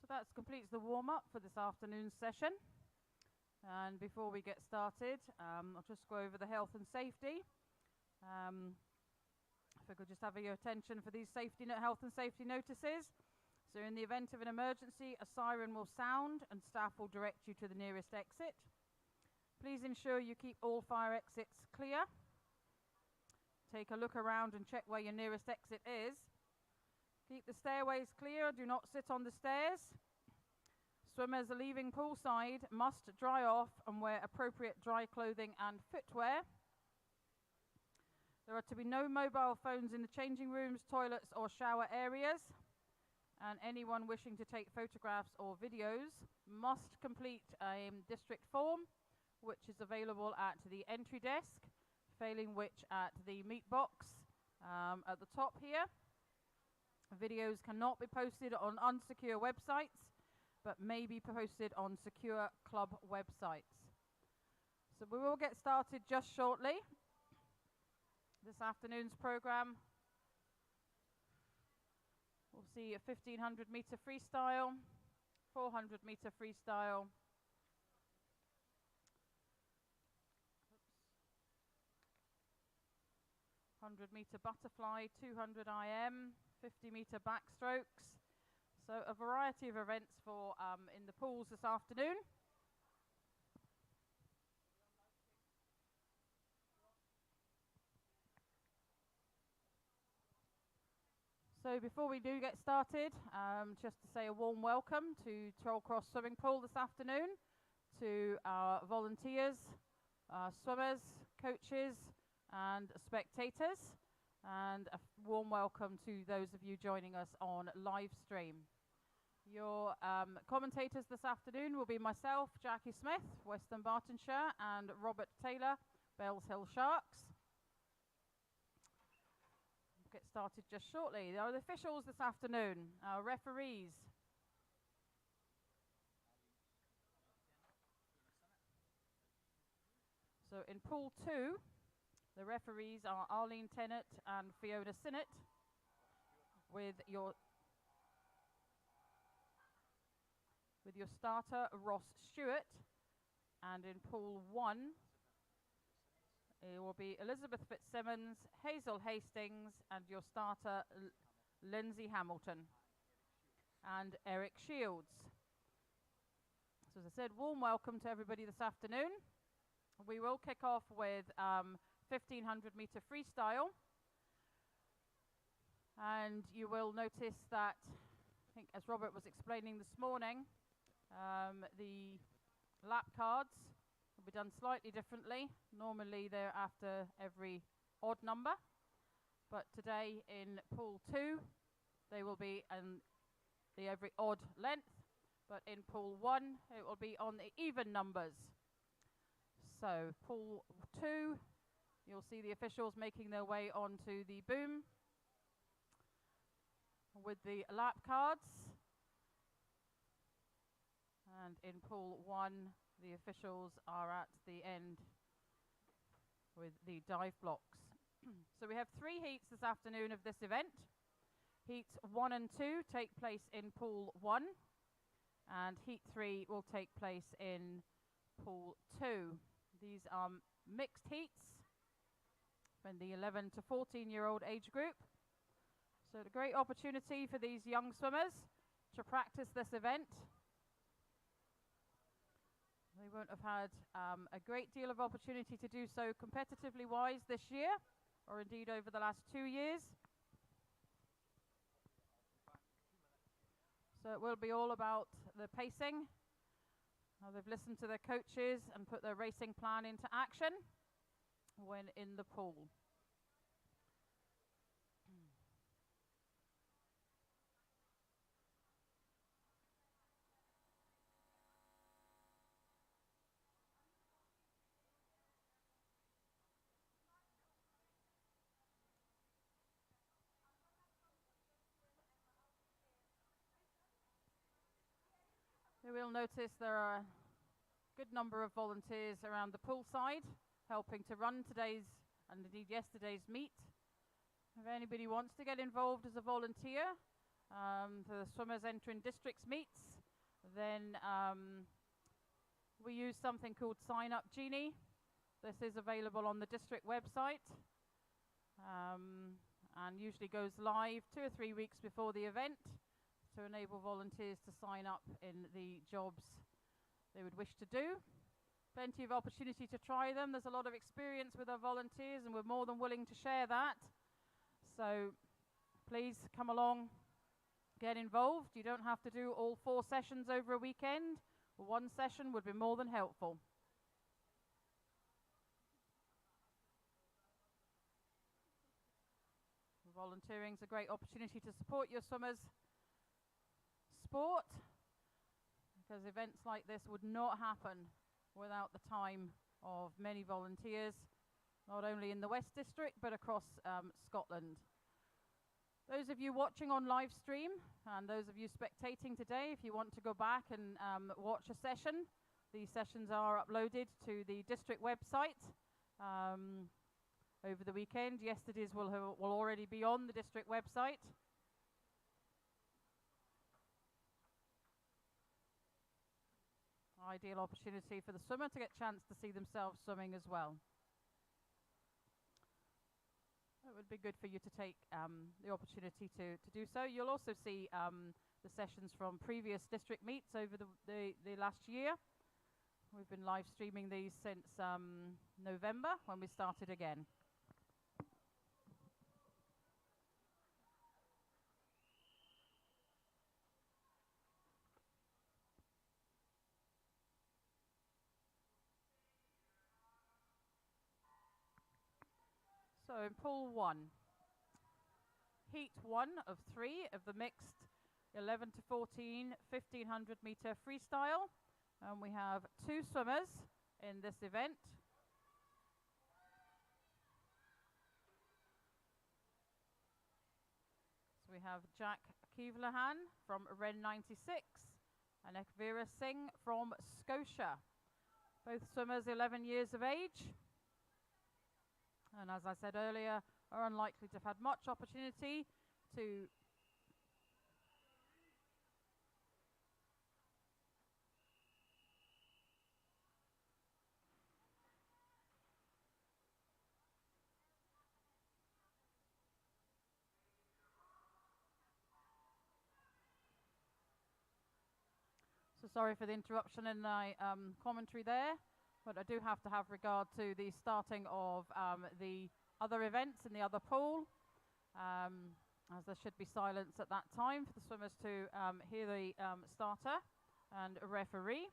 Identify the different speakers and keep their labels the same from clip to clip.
Speaker 1: That completes the warm-up for this afternoon's session. And before we get started, I'll just go over the health and safety. If I could just have your attention for these health and safety notices. So in the event of an emergency, a siren will sound and staff will direct you to the nearest exit. Please ensure you keep all fire exits clear. Take a look around and check where your nearest exit is. Keep the stairways clear, do not sit on the stairs. Swimmers leaving poolside must dry off and wear appropriate dry clothing and footwear. There are to be no mobile phones in the changing rooms, toilets or shower areas. And anyone wishing to take photographs or videos must complete a district form, which is available at the entry desk, failing which at the meet box at the top here. Videos cannot be posted on unsecure websites, but may be posted on secure club websites. So we will get started just shortly. This afternoon's program, we'll see a 1500 meter freestyle, 400 meter freestyle, 100 meter butterfly, 200 IM, 50 meter backstrokes. So a variety of events for in the pools this afternoon. So before we do get started, just to say a warm welcome to Tollcross swimming pool this afternoon, to our volunteers, swimmers, coaches and spectators, and a warm welcome to those of you joining us on live stream. Your commentators this afternoon will be myself, Jackie Smith, Western Bartonshire, and Robert Taylor, Bells Hill Sharks. We'll get started just shortly. There are the officials this afternoon, our referees. So in pool 2, the referees are Arlene Tennant and Fiona Sinnott, with your starter Ross Stewart, and in pool 1 it will be Elizabeth Fitzsimmons, Hazel Hastings, and your starter Lindsay Hamilton and Eric Shields. So as I said, warm welcome to everybody this afternoon. We will kick off with 1500 meter freestyle, and you will notice that, I think as Robert was explaining this morning, the lap cards will be done slightly differently. Normally they're after every odd number, but today in pool 2 they will be in the every odd length, but in pool 1 it will be on the even numbers. So pool 2, you'll see the officials making their way onto the boom with the lap cards. And in pool 1, the officials are at the end with the dive blocks. So we have 3 heats this afternoon of this event. Heats 1 and 2 take place in pool 1, and heat 3 will take place in pool 2. These are mixed heats in the 11 to 14-year-old age group. So a great opportunity for these young swimmers to practice this event. They won't have had a great deal of opportunity to do so competitively wise this year, or indeed over the last 2 years. So it will be all about the pacing. Now they've listened to their coaches and put their racing plan into action when in the pool. You will notice there are a good number of volunteers around the poolside helping to run today's and indeed yesterday's meet. If anybody wants to get involved as a volunteer for the swimmers entering districts meets, Then we use something called Sign Up Genie. This is available on the district website and usually goes live 2 or 3 weeks before the event to enable volunteers to sign up in the jobs they would wish to do. Plenty of opportunity to try them. There's a lot of experience with our volunteers and we're more than willing to share that. So please come along, get involved. You don't have to do all 4 sessions over a weekend. 1 session would be more than helpful. Volunteering is a great opportunity to support your swimmers' sport, because events like this would not happen without the time of many volunteers, not only in the West District but across Scotland. Those of you watching on live stream and those of you spectating today, if you want to go back and watch a session, these sessions are uploaded to the district website over the weekend. Yesterday's will already be on the district website. Ideal opportunity for the swimmer to get a chance to see themselves swimming as well. It would be good for you to take the opportunity to do so. You'll also see the sessions from previous district meets over the last year. We've been live streaming these since November when we started again. So in pool 1, heat 1 of 3 of the mixed 11 to 14 1500 meter freestyle, and we have 2 swimmers in this event. So we have Jack Keevlahan from Ren 96 and Ekvira Singh from Scotia. Both swimmers 11 years of age. And as I said earlier, are unlikely to have had much opportunity to So sorry for the interruption in my commentary there, but I do have to have regard to the starting of the other events in the other pool, as there should be silence at that time for the swimmers to hear the starter and a referee.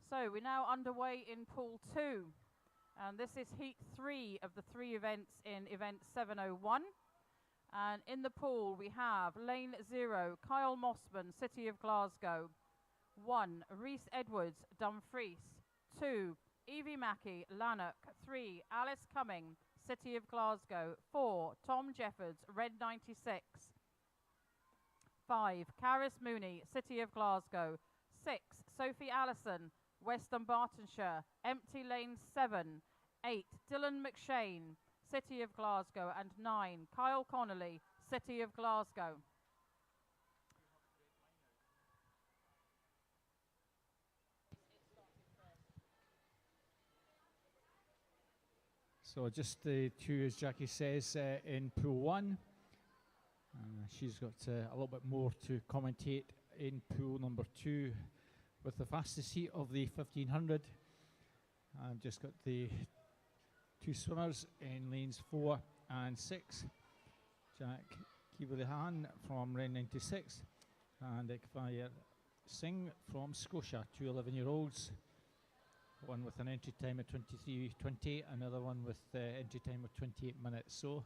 Speaker 1: So we're now underway in pool 2, and this is heat 3 of the 3 events in event 701. And in the pool we have lane 0, Kyle Mossman, City of Glasgow. 1, Rhys Edwards, Dumfries. 2, Evie Mackey, Lanark. 3, Alice Cumming, City of Glasgow. 4, Tom Jeffords, Red 96. 5, Caris Mooney, City of Glasgow. 6, Sophie Allison, West Dunbartonshire, Empty Lane 7. 8, Dylan McShane, City of Glasgow. And 9, Kyle Connolly, City of Glasgow.
Speaker 2: So just the 2, as Jackie says, in pool 1. She's got a little bit more to commentate in pool number 2 with the fastest heat of the 1500. I've just got the 2 swimmers in lanes 4 and 6. Jack Keevlahan from Ren 96 and Ekvira Singh from Scotia, 2 11-year-olds. One with an entry time of 23:20, another one with entry time of 28 minutes. So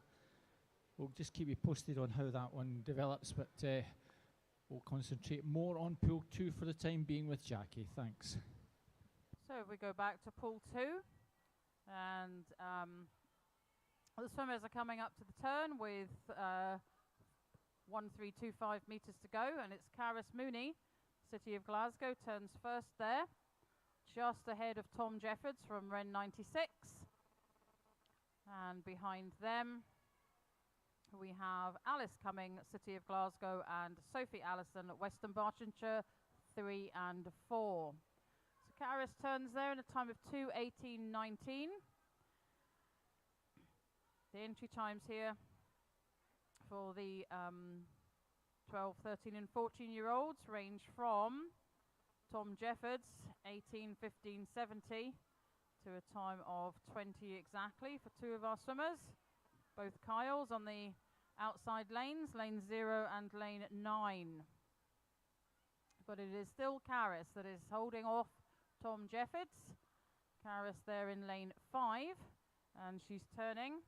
Speaker 2: we'll just keep you posted on how that one develops, but we'll concentrate more on pool 2 for the time being with Jackie. Thanks.
Speaker 1: So we go back to pool 2, and the swimmers are coming up to the turn with 1325 meters to go, and it's Caris Mooney, City of Glasgow, turns first there, just ahead of Tom Jeffords from Ren 96. And behind them we have Alice Cumming, City of Glasgow, and Sophie Allison, West Dunbartonshire, 3 and 4. So Karis turns there in a time of 2:18.19. The entry times here for the 12, 13 and 14-year-olds range from Tom Jeffords, 18:15.70 to a time of 20 exactly for two of our swimmers. Both Kyles on the outside lanes, lane 0 and lane 9. But it is still Karis that is holding off Tom Jeffords. Karis there in lane 5, and she's turning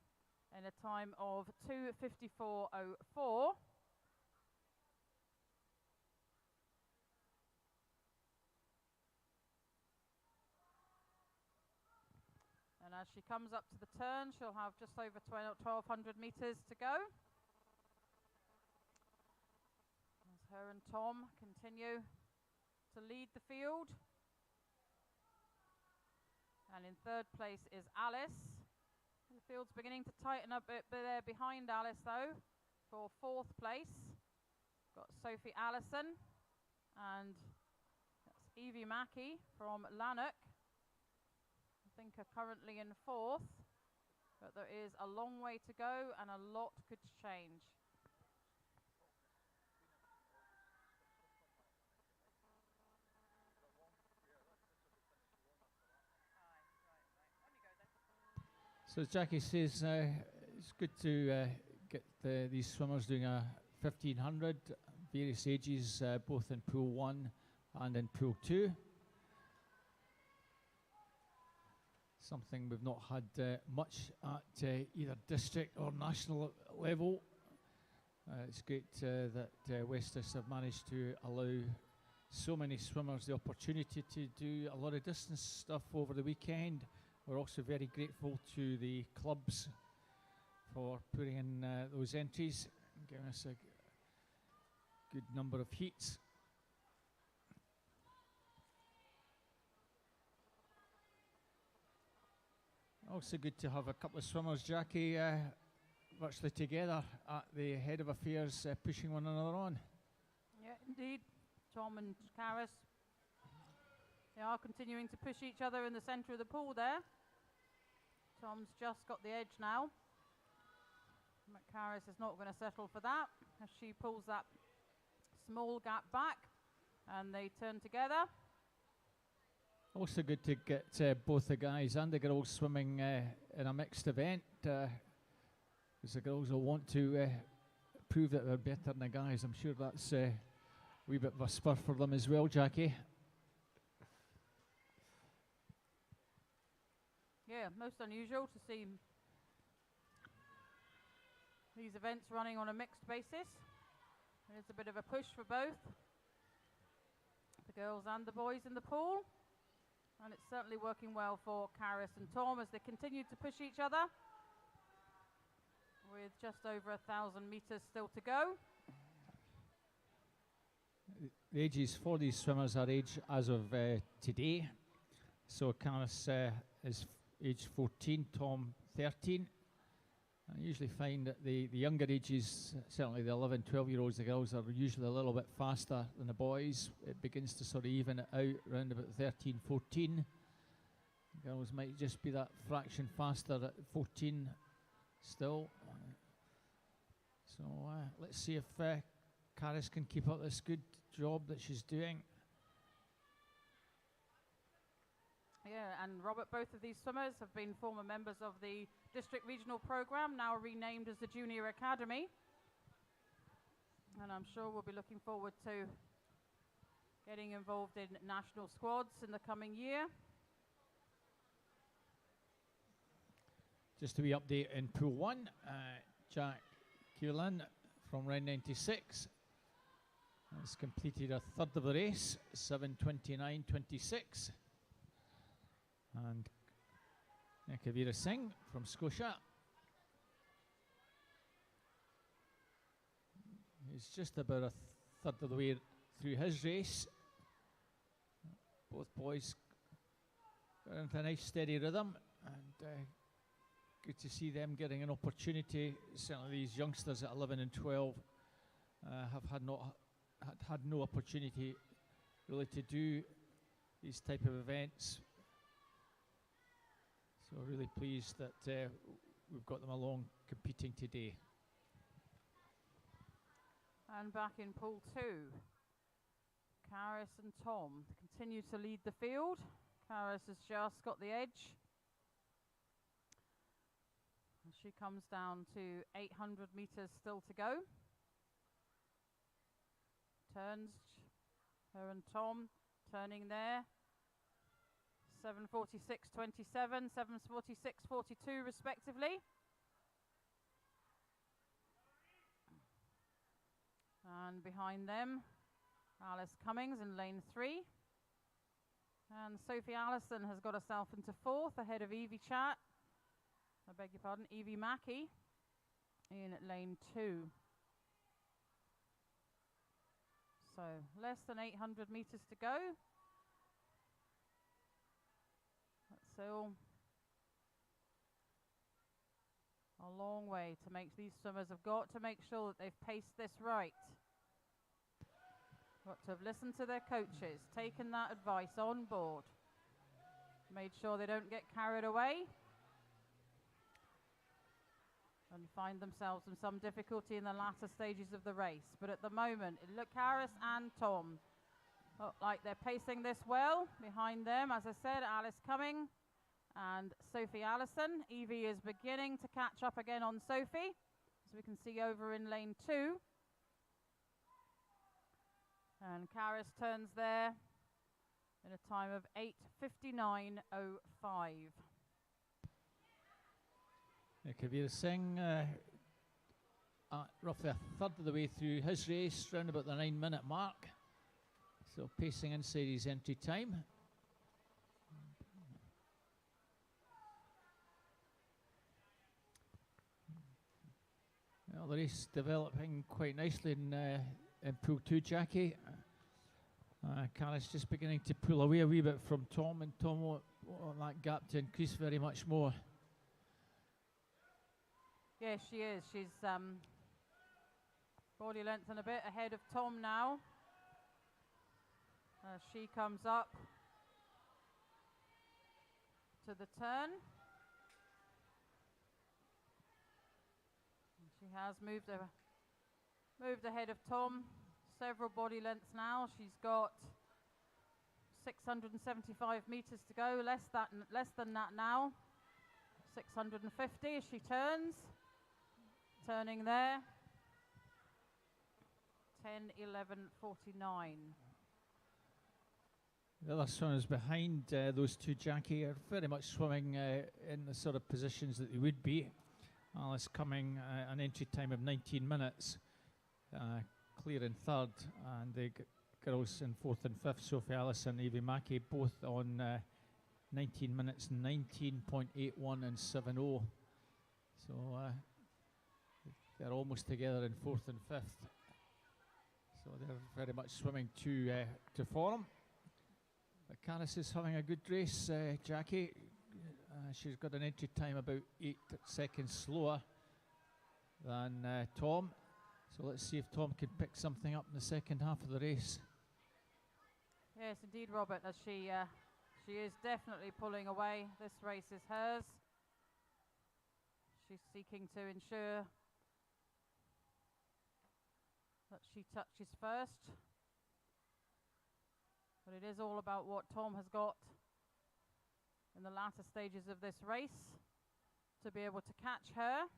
Speaker 1: in a time of 2:54.04. And as she comes up to the turn, she'll have just over 1,200 meters to go. As her and Tom continue to lead the field. And in third place is Alice. The field's beginning to tighten up a bit there behind Alice though. For fourth place, got Sophie Allison, and that's Evie Mackey from Lanark. I think are currently in fourth, but there is a long way to go and a lot could change.
Speaker 2: So as Jackie says, it's good to get these swimmers doing a 1500, various ages, both in pool 1 and in pool 2. Something we've not had much at either district or national level. It's great that Westis have managed to allow so many swimmers the opportunity to do a lot of distance stuff over the weekend. We're also very grateful to the clubs for putting in those entries and giving us a good number of heats. Also good to have a couple of swimmers, Jackie, virtually together at the head of affairs, pushing one another on.
Speaker 1: Yeah, indeed. Tom and Karis, they are continuing to push each other in the centre of the pool there. Tom's just got the edge now. Karis is not going to settle for that as she pulls that small gap back and they turn together.
Speaker 2: Also good to get both the guys and the girls swimming in a mixed event, because the girls will want to prove that they're better than the guys. I'm sure that's a wee bit of a spur for them as well, Jackie.
Speaker 1: Yeah, most unusual to see these events running on a mixed basis. There's a bit of a push for both the girls and the boys in the pool. And it's certainly working well for Karis and Tom as they continue to push each other with just over 1,000 meters still to go.
Speaker 2: The ages for these swimmers are age as of today. So Karis is age 14, Tom 13. I usually find that the younger ages, certainly the 11, 12-year-olds, the girls are usually a little bit faster than the boys. It begins to sort of even it out around about 13, 14. Girls might just be that fraction faster at 14 still. So let's see if Karis can keep up this good job that she's doing.
Speaker 1: Yeah, and Robert, both of these swimmers have been former members of the district regional program, now renamed as the Junior Academy. And I'm sure we'll be looking forward to getting involved in national squads in the coming year.
Speaker 2: Just a wee update in pool 1, Jack Keelan from round 96 has completed a third of the race, 7:29.26. And Kavira Singh from Scotia. He's just about a third of the way through his race. Both boys got into a nice steady rhythm, and good to see them getting an opportunity. Certainly these youngsters at 11 and 12 have had no opportunity really to do these type of events. So really pleased that we've got them along competing today.
Speaker 1: And back in pool 2, Karis and Tom continue to lead the field. Karis has just got the edge. And she comes down to 800 meters still to go. Turns, her and Tom turning there. 7:46.27, 7:46.42 respectively. And behind them, Alice Cummings in lane 3. And Sophie Allison has got herself into 4th ahead of Evie Evie Mackey in lane 2. So less than 800 meters to go. That's still a long way to make. These swimmers have got to make sure that they've paced this right. Got to have listened to their coaches, taken that advice on board, made sure they don't get carried away and find themselves in some difficulty in the latter stages of the race. But at the moment, look, Karis and Tom look like they're pacing this well. Behind them, as I said, Alice Cumming and Sophie Allison. Evie is beginning to catch up again on Sophie, as we can see over in lane 2. And Karis turns there in a time of 8:59.05.
Speaker 2: Kabir Singh, roughly a third of the way through his race, round about the 9-minute mark. So pacing inside his entry time. Well, the race developing quite nicely in pool 2, Jackie. Karis just beginning to pull away a wee bit from Tom, and Tom want that gap to increase very much more.
Speaker 1: Yes, she is. She's body length and a bit ahead of Tom now. She comes up to the turn. She has moved ahead of Tom several body lengths now. She's got 675 meters to go, less than that now. 650 as she turns. Turning there. 10:11.49.
Speaker 2: The other swimmers behind those two, Jackie, are very much swimming in the sort of positions that they would be. Alice Cumming, an entry time of 19 minutes, clear in 3rd, and the girls in 4th and 5th, Sophie Allison and Evie Mackey, both on 19 minutes, 19.81 and 7:0. So they're almost together in 4th and 5th. So they're very much swimming to form. But Karis is having a good race, Jackie. She's got an entry time about 8 seconds slower than Tom. So let's see if Tom can pick something up in the second half of the race.
Speaker 1: Yes, indeed, Robert, as she is definitely pulling away. This race is hers. She's seeking to ensure that she touches first. But it is all about what Tom has got in the latter stages of this race to be able to catch her.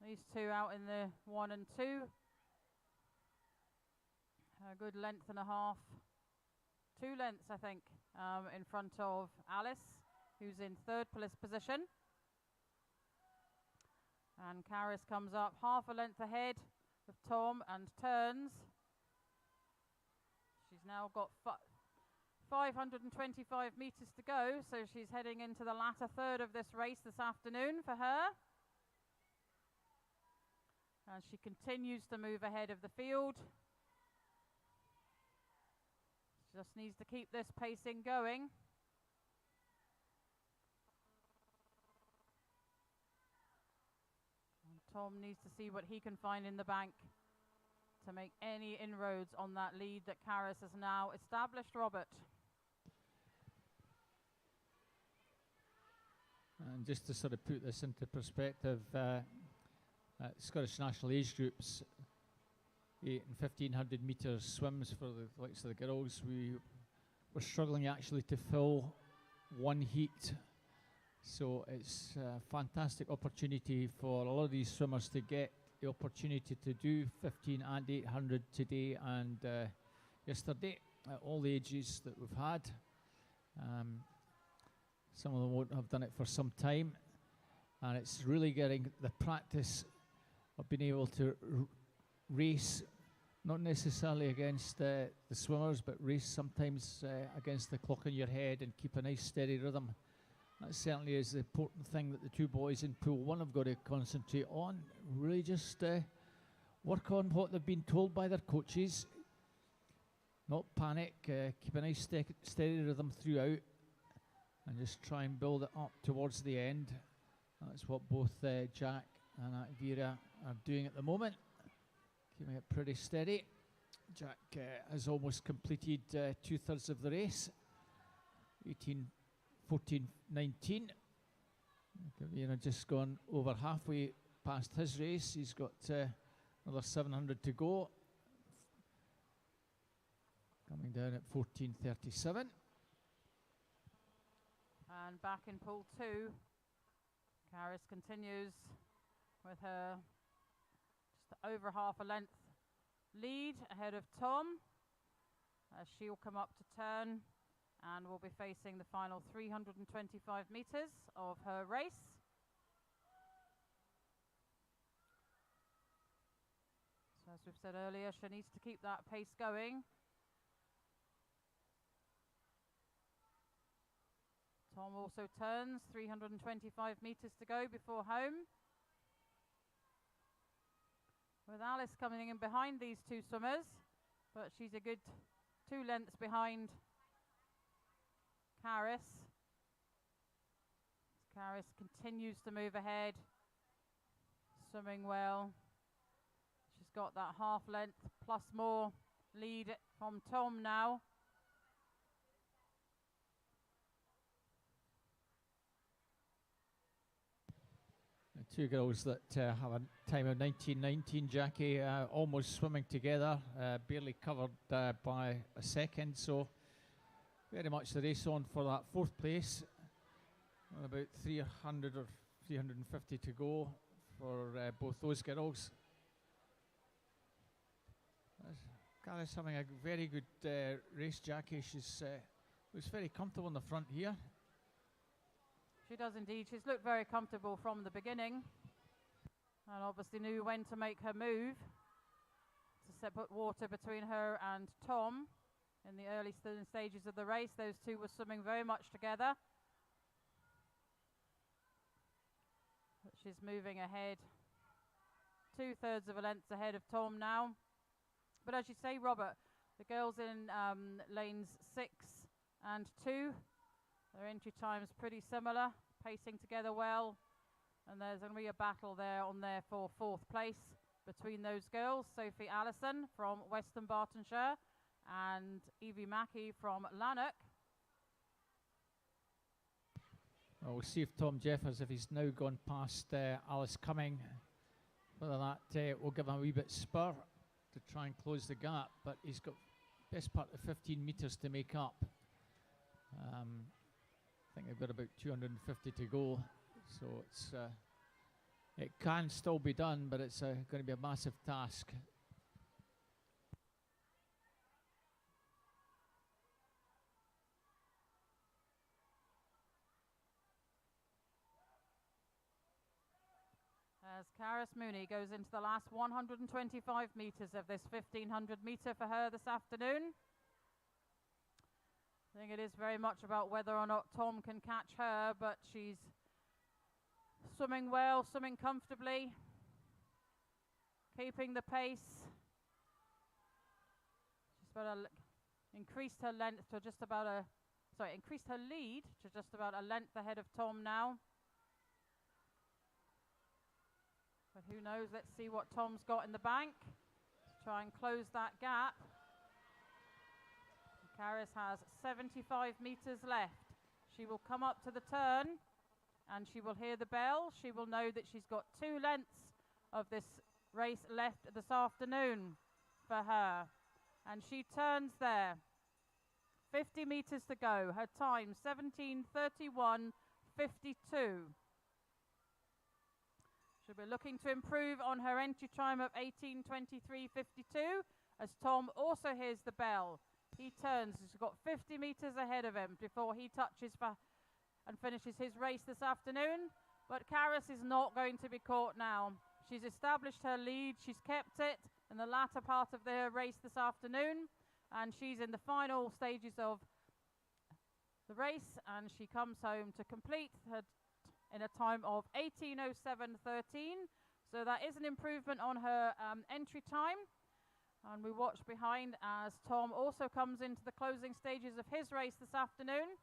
Speaker 1: These two out in the 1 and 2. A good length and a half. 2 lengths, I think, in front of Alice, who's in 3rd position. And Karis comes up half a length ahead of Tom and turns. She's now got 525 meters to go, so she's heading into the latter third of this race this afternoon for her. And she continues to move ahead of the field. She just needs to keep this pacing going. And Tom needs to see what he can find in the bank to make any inroads on that lead that Karis has now established, Robert.
Speaker 2: And just to sort of put this into perspective, Scottish national age groups, 8 and 1500 metres swims for the likes of the girls. We were struggling actually to fill one heat. So it's a fantastic opportunity for a lot of these swimmers to get the opportunity to do 15 and 800 today and yesterday at all the ages that we've had. Some of them won't have done it for some time, and it's really getting the practice of being able to race, not necessarily against the swimmers, but race sometimes against the clock in your head and keep a nice steady rhythm. That certainly is the important thing that the two boys in Pool 1 have got to concentrate on. Really just work on what they've been told by their coaches. Not panic, keep a nice steady rhythm throughout, and just try and build it up towards the end. That's what both Jack and Vera are doing at the moment, keeping it pretty steady. Jack has almost completed 2/3 of the race, 18, 14, 19. Vera just gone over halfway past his race. He's got another 700 to go, coming down at 14:37.
Speaker 1: And back in Pool 2, Karis continues with her just over half a length lead ahead of Tom, as she'll come up to turn and will be facing the final 325 metres of her race. So as we've said earlier, she needs to keep that pace going. Tom also turns, 325 metres to go before home. With Alice coming in behind these two swimmers, but she's a good 2 lengths behind Karis. Karis continues to move ahead, swimming well. She's got that half length plus more lead from Tom now.
Speaker 2: Two girls that have a time of 19:19. Jackie almost swimming together, barely covered by a second, so very much the race on for that 4th place. About 300 or 350 to go for both those girls. Karis having a very good race, Jackie. She's was very comfortable in the front here.
Speaker 1: She does indeed. She's looked very comfortable from the beginning, and obviously knew when to make her move to put water between her and Tom in the early stages of the race. Those two were swimming very much together. But she's moving ahead, 2/3 of a length ahead of Tom now. But as you say, Robert, the girls in lanes 6 and 2, their entry time's pretty similar, pacing together well, and there's going to be a battle there on there for 4th place between those girls. Sophie Allison from Western Bartonshire and Evie Mackey from Lanark.
Speaker 2: Well, we'll see if Tom Jeffers, if he's now gone past Alice Cumming, whether that will give him a wee bit spur to try and close the gap, but he's got best part of 15 metres to make up. I think they've got about 250 to go, so it's it can still be done, but it's going to be a massive task.
Speaker 1: As Karis Mooney goes into the last 125 metres of this 1500 metre for her this afternoon. I think it is very much about whether or not Tom can catch her, but she's swimming well, swimming comfortably, keeping the pace. She's about increased her length to just about increased her lead to just about a length ahead of Tom now. But who knows? Let's see what Tom's got in the bank. try and close that gap. Karis has 75 meters left. She will come up to the turn and she will hear the bell. She will know that she's got 2 lengths of this race left this afternoon for her. And she turns there. 50 meters to go. Her time 17:31.52. She'll be looking to improve on her entry time of 18:23.52 as Tom also hears the bell. He turns. He's got 50 meters ahead of him before he touches and finishes his race this afternoon. But Karis is not going to be caught now. She's established her lead. She's kept it in the latter part of the race this afternoon. And she's in the final stages of the race. And she comes home to complete her in a time of 18:07.13. So that is an improvement on her entry time. And we watch behind as Tom also comes into the closing stages of his race this afternoon.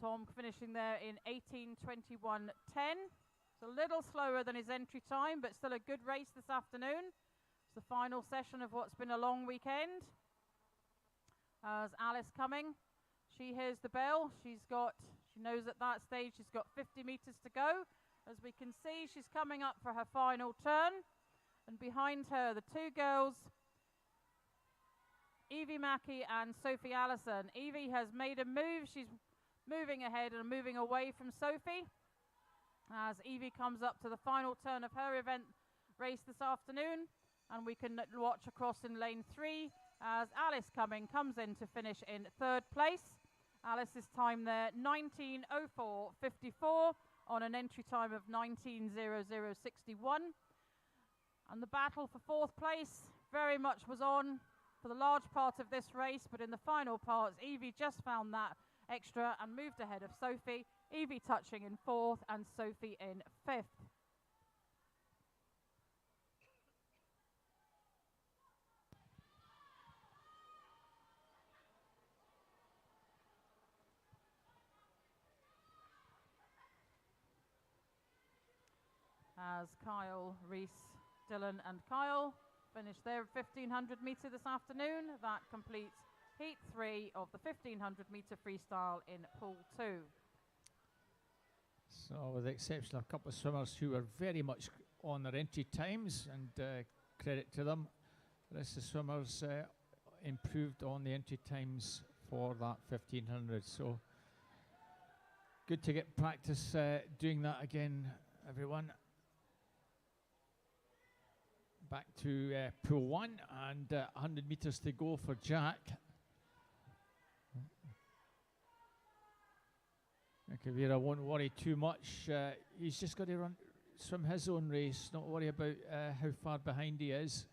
Speaker 1: Tom finishing there in 18:21.10. It's a little slower than his entry time, but still a good race this afternoon. It's the final session of what's been a long weekend. As Alice coming, she hears the bell. She knows at that stage she's got 50 meters to go. As we can see, she's coming up for her final turn. And behind her, the 2 girls, Evie Mackey and Sophie Allison. Evie has made a move. She's moving ahead and moving away from Sophie as Evie comes up to the final turn of her event race this afternoon. And we can watch across in lane 3 as Alice comes in to finish in 3rd place. Alice's time there, 19:04.54 on an entry time of 19:00.61. And the battle for 4th place very much was on for the large part of this race, but in the final parts, Evie just found that extra and moved ahead of Sophie. Evie touching in 4th and Sophie in 5th. As Kyle, Reese, Dylan and Kyle finish their 1500 meter this afternoon. That completes heat 3 of the 1500 meter freestyle in pool 2.
Speaker 2: So with the exception of a couple of swimmers who were very much on their entry times, and credit to them, the rest of the swimmers improved on the entry times for that 1500. So good to get practice doing that again, everyone. Back to pool 1 and 100 meters to go for Jack. Kavira won't worry too much. He's just got to swim his own race, not worry about how far behind he is.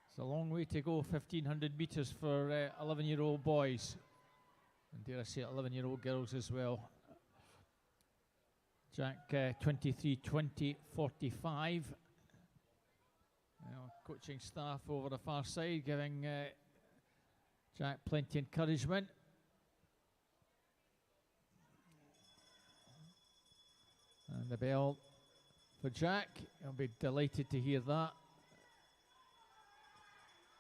Speaker 2: It's a long way to go, 1500 meters for 11-year-old boys. And dare I say 11-year-old girls as well. Jack 23:20.45. Coaching staff over the far side giving Jack plenty of encouragement. And the bell for Jack. I'll be delighted to hear that.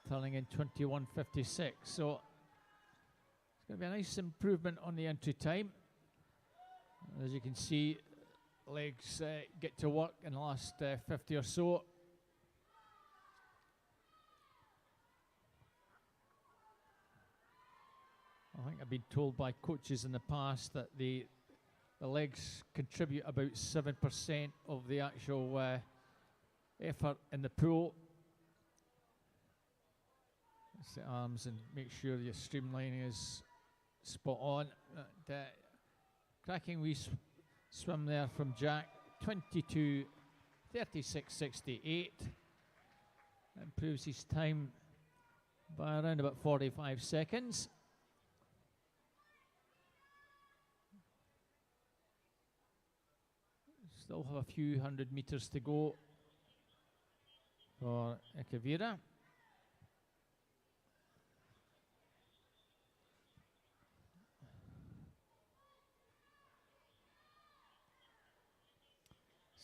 Speaker 2: Turning in 21:56. So it's going to be a nice improvement on the entry time. As you can see, legs get to work in the last 50 or so. I think I've been told by coaches in the past that the legs contribute about 7% of the actual effort in the pool. It's the arms and make sure your streamlining is spot on. Cracking wee swim there from Jack, 22:36.68. Improves his time by around about 45 seconds. Still have a few 100 meters to go for Kavira.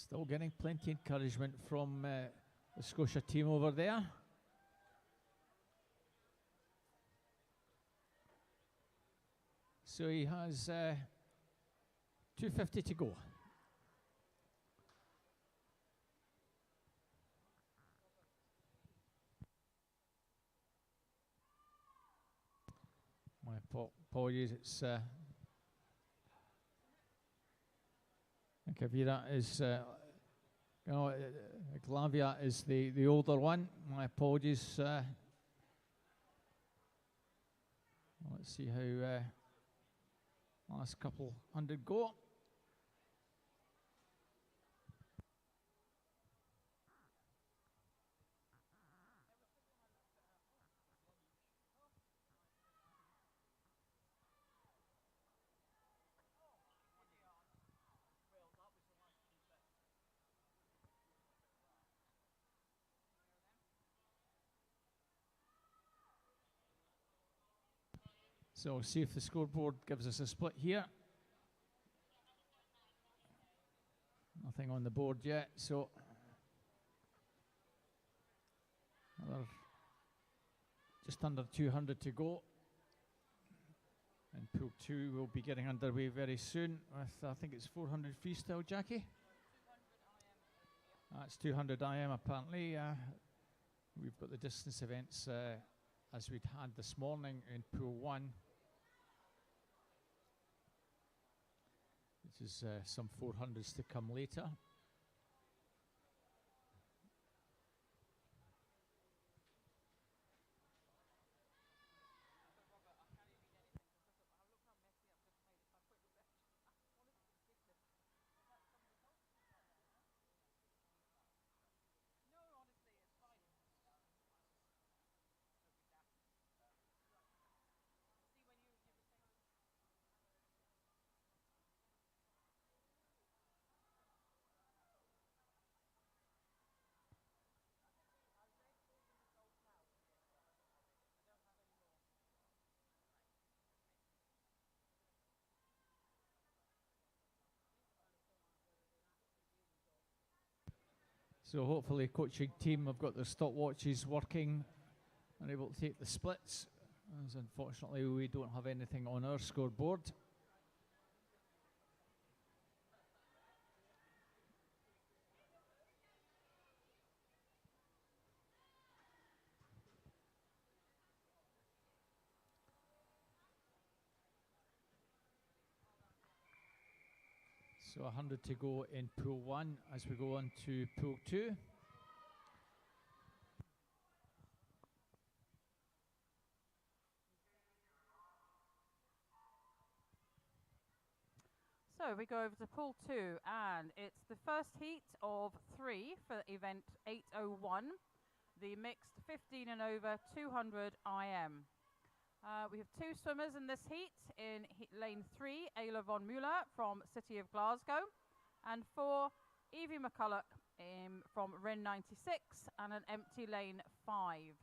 Speaker 2: Still getting plenty of encouragement from the Scotia team over there. So he has 2:50 to go. My apologies, it's Kavira is, Glavia is the older one. My apologies. Let's see how last couple hundred go. So we'll see if the scoreboard gives us a split here. Nothing on the board yet, so another just under 200 to go. And pool 2 will be getting underway very soon with, I think it's 400 freestyle, Jackie? That's 200 IM apparently. We've got the distance events as we'd had this morning in pool 1. Which is some 400s to come later. So hopefully coaching team have got their stopwatches working and able to take the splits, as unfortunately we don't have anything on our scoreboard. So 100 to go in pool 1 as we go on to pool 2.
Speaker 1: So we go over to pool 2, and it's the first heat of 3 for event 801, the mixed 15 and over 200 IM. We have 2 swimmers in this heat. In lane 3, Ayla von Müller from City of Glasgow, and 4, Evie McCulloch from RIN 96, and an empty lane 5.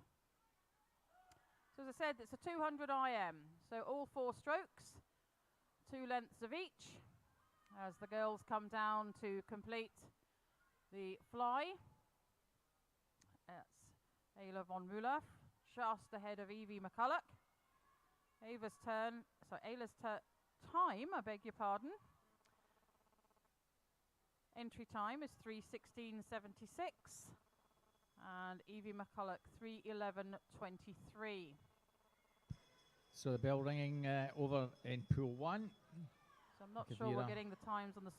Speaker 1: So as I said, it's a 200 IM, so all 4 strokes, 2 lengths of each, as the girls come down to complete the fly. That's Ayla von Müller, just ahead of Evie McCulloch. Ayla's time, I beg your pardon. Entry time is 3:16.76, and Evie McCulloch 3:11.23.
Speaker 2: So the bell ringing over in pool 1.
Speaker 1: So I'm not sure we're getting the times on the...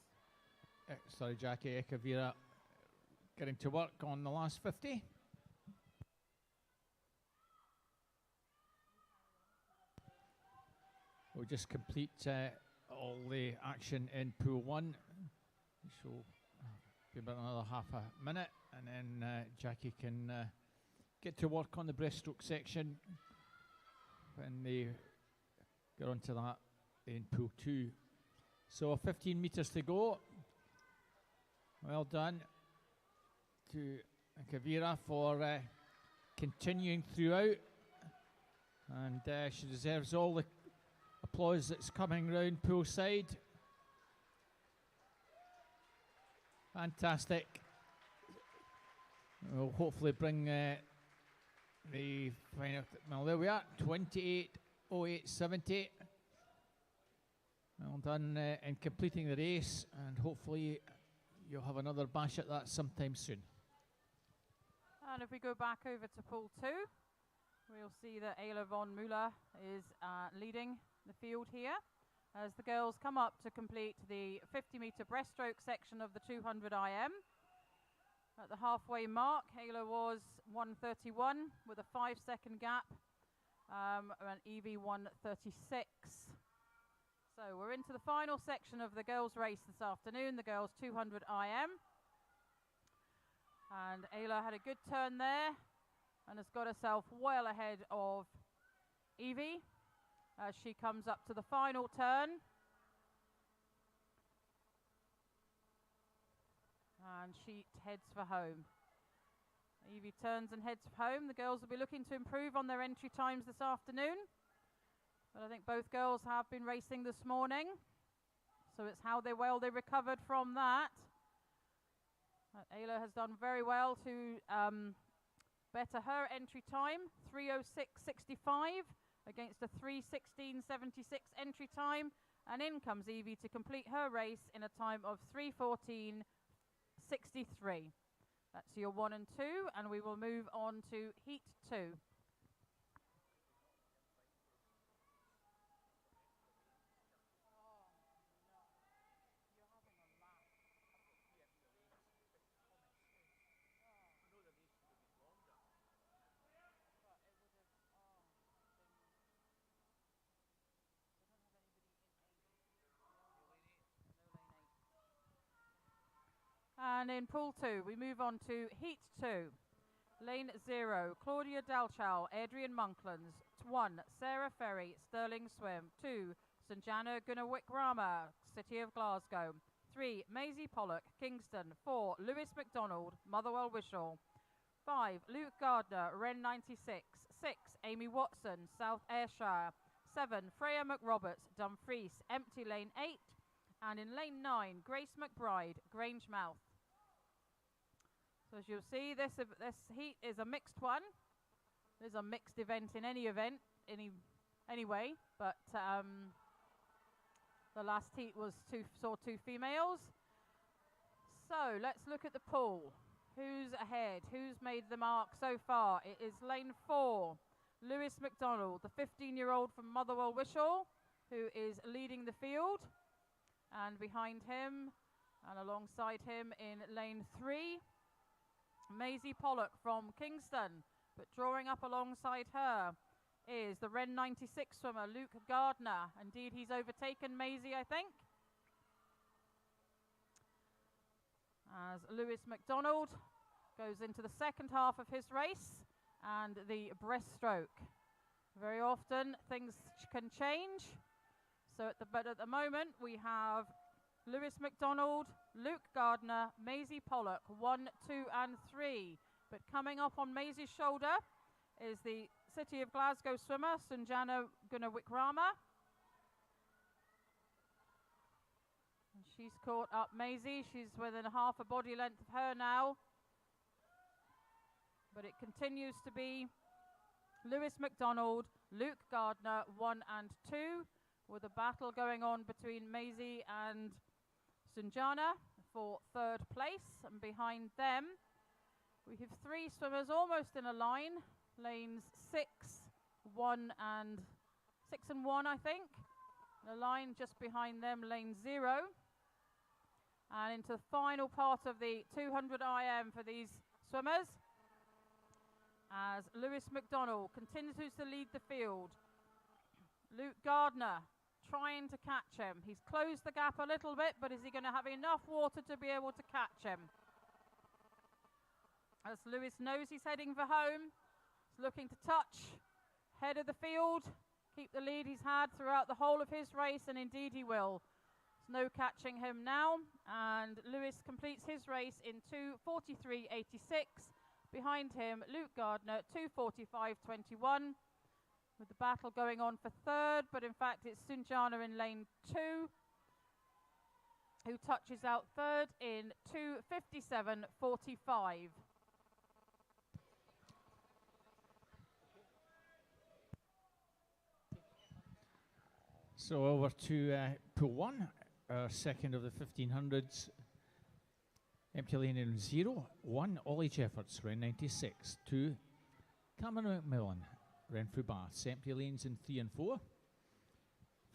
Speaker 2: Sorry, Jackie, Ekavira getting to work on the last 50. We'll just complete all the action in pool 1. So be about another half a minute, and then Jackie can get to work on the breaststroke section when they get onto that in pool 2. So 15 meters to go. Well done to Kavira for continuing throughout, and she deserves all the applause that's coming round poolside. Fantastic. We'll hopefully bring the final. Well, there we are, 28:08:70. Well done in completing the race, and hopefully you'll have another bash at that sometime soon.
Speaker 1: And if we go back over to pool 2, we'll see that Ayla von Müller is leading the field here as the girls come up to complete the 50-meter breaststroke section of the 200 IM. At the halfway mark, Ayla was 1:31 with a 5-second gap, and Evie 1:36. So we're into the final section of the girls' race this afternoon, the girls' 200 IM. And Ayla had a good turn there and has got herself well ahead of Evie as she comes up to the final turn. And she heads for home. Evie turns and heads for home. The girls will be looking to improve on their entry times this afternoon. But I think both girls have been racing this morning. So it's how well they recovered from that. Ayla has done very well to better her entry time, 3:06:65 against a 3:16:76 entry time. And in comes Evie to complete her race in a time of 3:14:63. That's your 1 and 2, and we will move on to heat 2. And in pool 2, we move on to heat 2. Lane 0, Claudia Dalchow, Adrian Monklands. 1, Sarah Ferry, Sterling Swim. 2, Sanjana Gunawik-Rama, City of Glasgow. 3, Maisie Pollock, Kingston. 4, Lewis McDonald, Motherwell Wishaw. 5, Luke Gardner, Wren 96. 6, Amy Watson, South Ayrshire. 7, Freya McRoberts, Dumfries, empty lane 8. And in lane 9, Grace McBride, Grangemouth. So as you'll see, this heat is a mixed one. There's a mixed event in any event, anyway. But the last heat saw two females. So let's look at the pool. Who's ahead? Who's made the mark so far? It is lane 4, Lewis McDonald, the 15-year-old from Motherwell Wishaw, who is leading the field. And behind him and alongside him in lane 3, Maisie Pollock from Kingston. But drawing up alongside her is the Wren 96 swimmer, Luke Gardner. Indeed, he's overtaken Maisie, I think. As Lewis McDonald goes into the second half of his race and the breaststroke. Very often things can change. But at the moment we have Lewis McDonald, Luke Gardner, Maisie Pollock, 1, 2 and 3. But coming up on Maisie's shoulder is the City of Glasgow swimmer, Sanjana Gunawik-Rama. And she's caught up Maisie. She's within half a body length of her now. But it continues to be Lewis McDonald, Luke Gardner, 1 and 2. With a battle going on between Maisie and Sanjana for 3rd place. And behind them, we have 3 swimmers almost in a line. Lanes 6, 1 and 6 and 1, I think. The line just behind them, lane 0. And into the final part of the 200 IM for these swimmers, as Lewis McDonald continues to lead the field. Luke Gardner trying to catch him. He's closed the gap a little bit, but is he going to have enough water to be able to catch him? As Lewis knows he's heading for home, he's looking to touch head of the field, keep the lead he's had throughout the whole of his race, and indeed he will. There's no catching him now, and Lewis completes his race in 2:43:86. Behind him, Luke Gardner, 2:45:21. With the battle going on for 3rd, but in fact it's Sanjana in lane 2. who touches out third in 2:57.45.
Speaker 2: So over to pool 1, our second of the 1500s. Empty lane in 0, 1 all age efforts, round 96. 2 Cameron McMillan, Renfrew Baths, empty lanes in 3 and 4.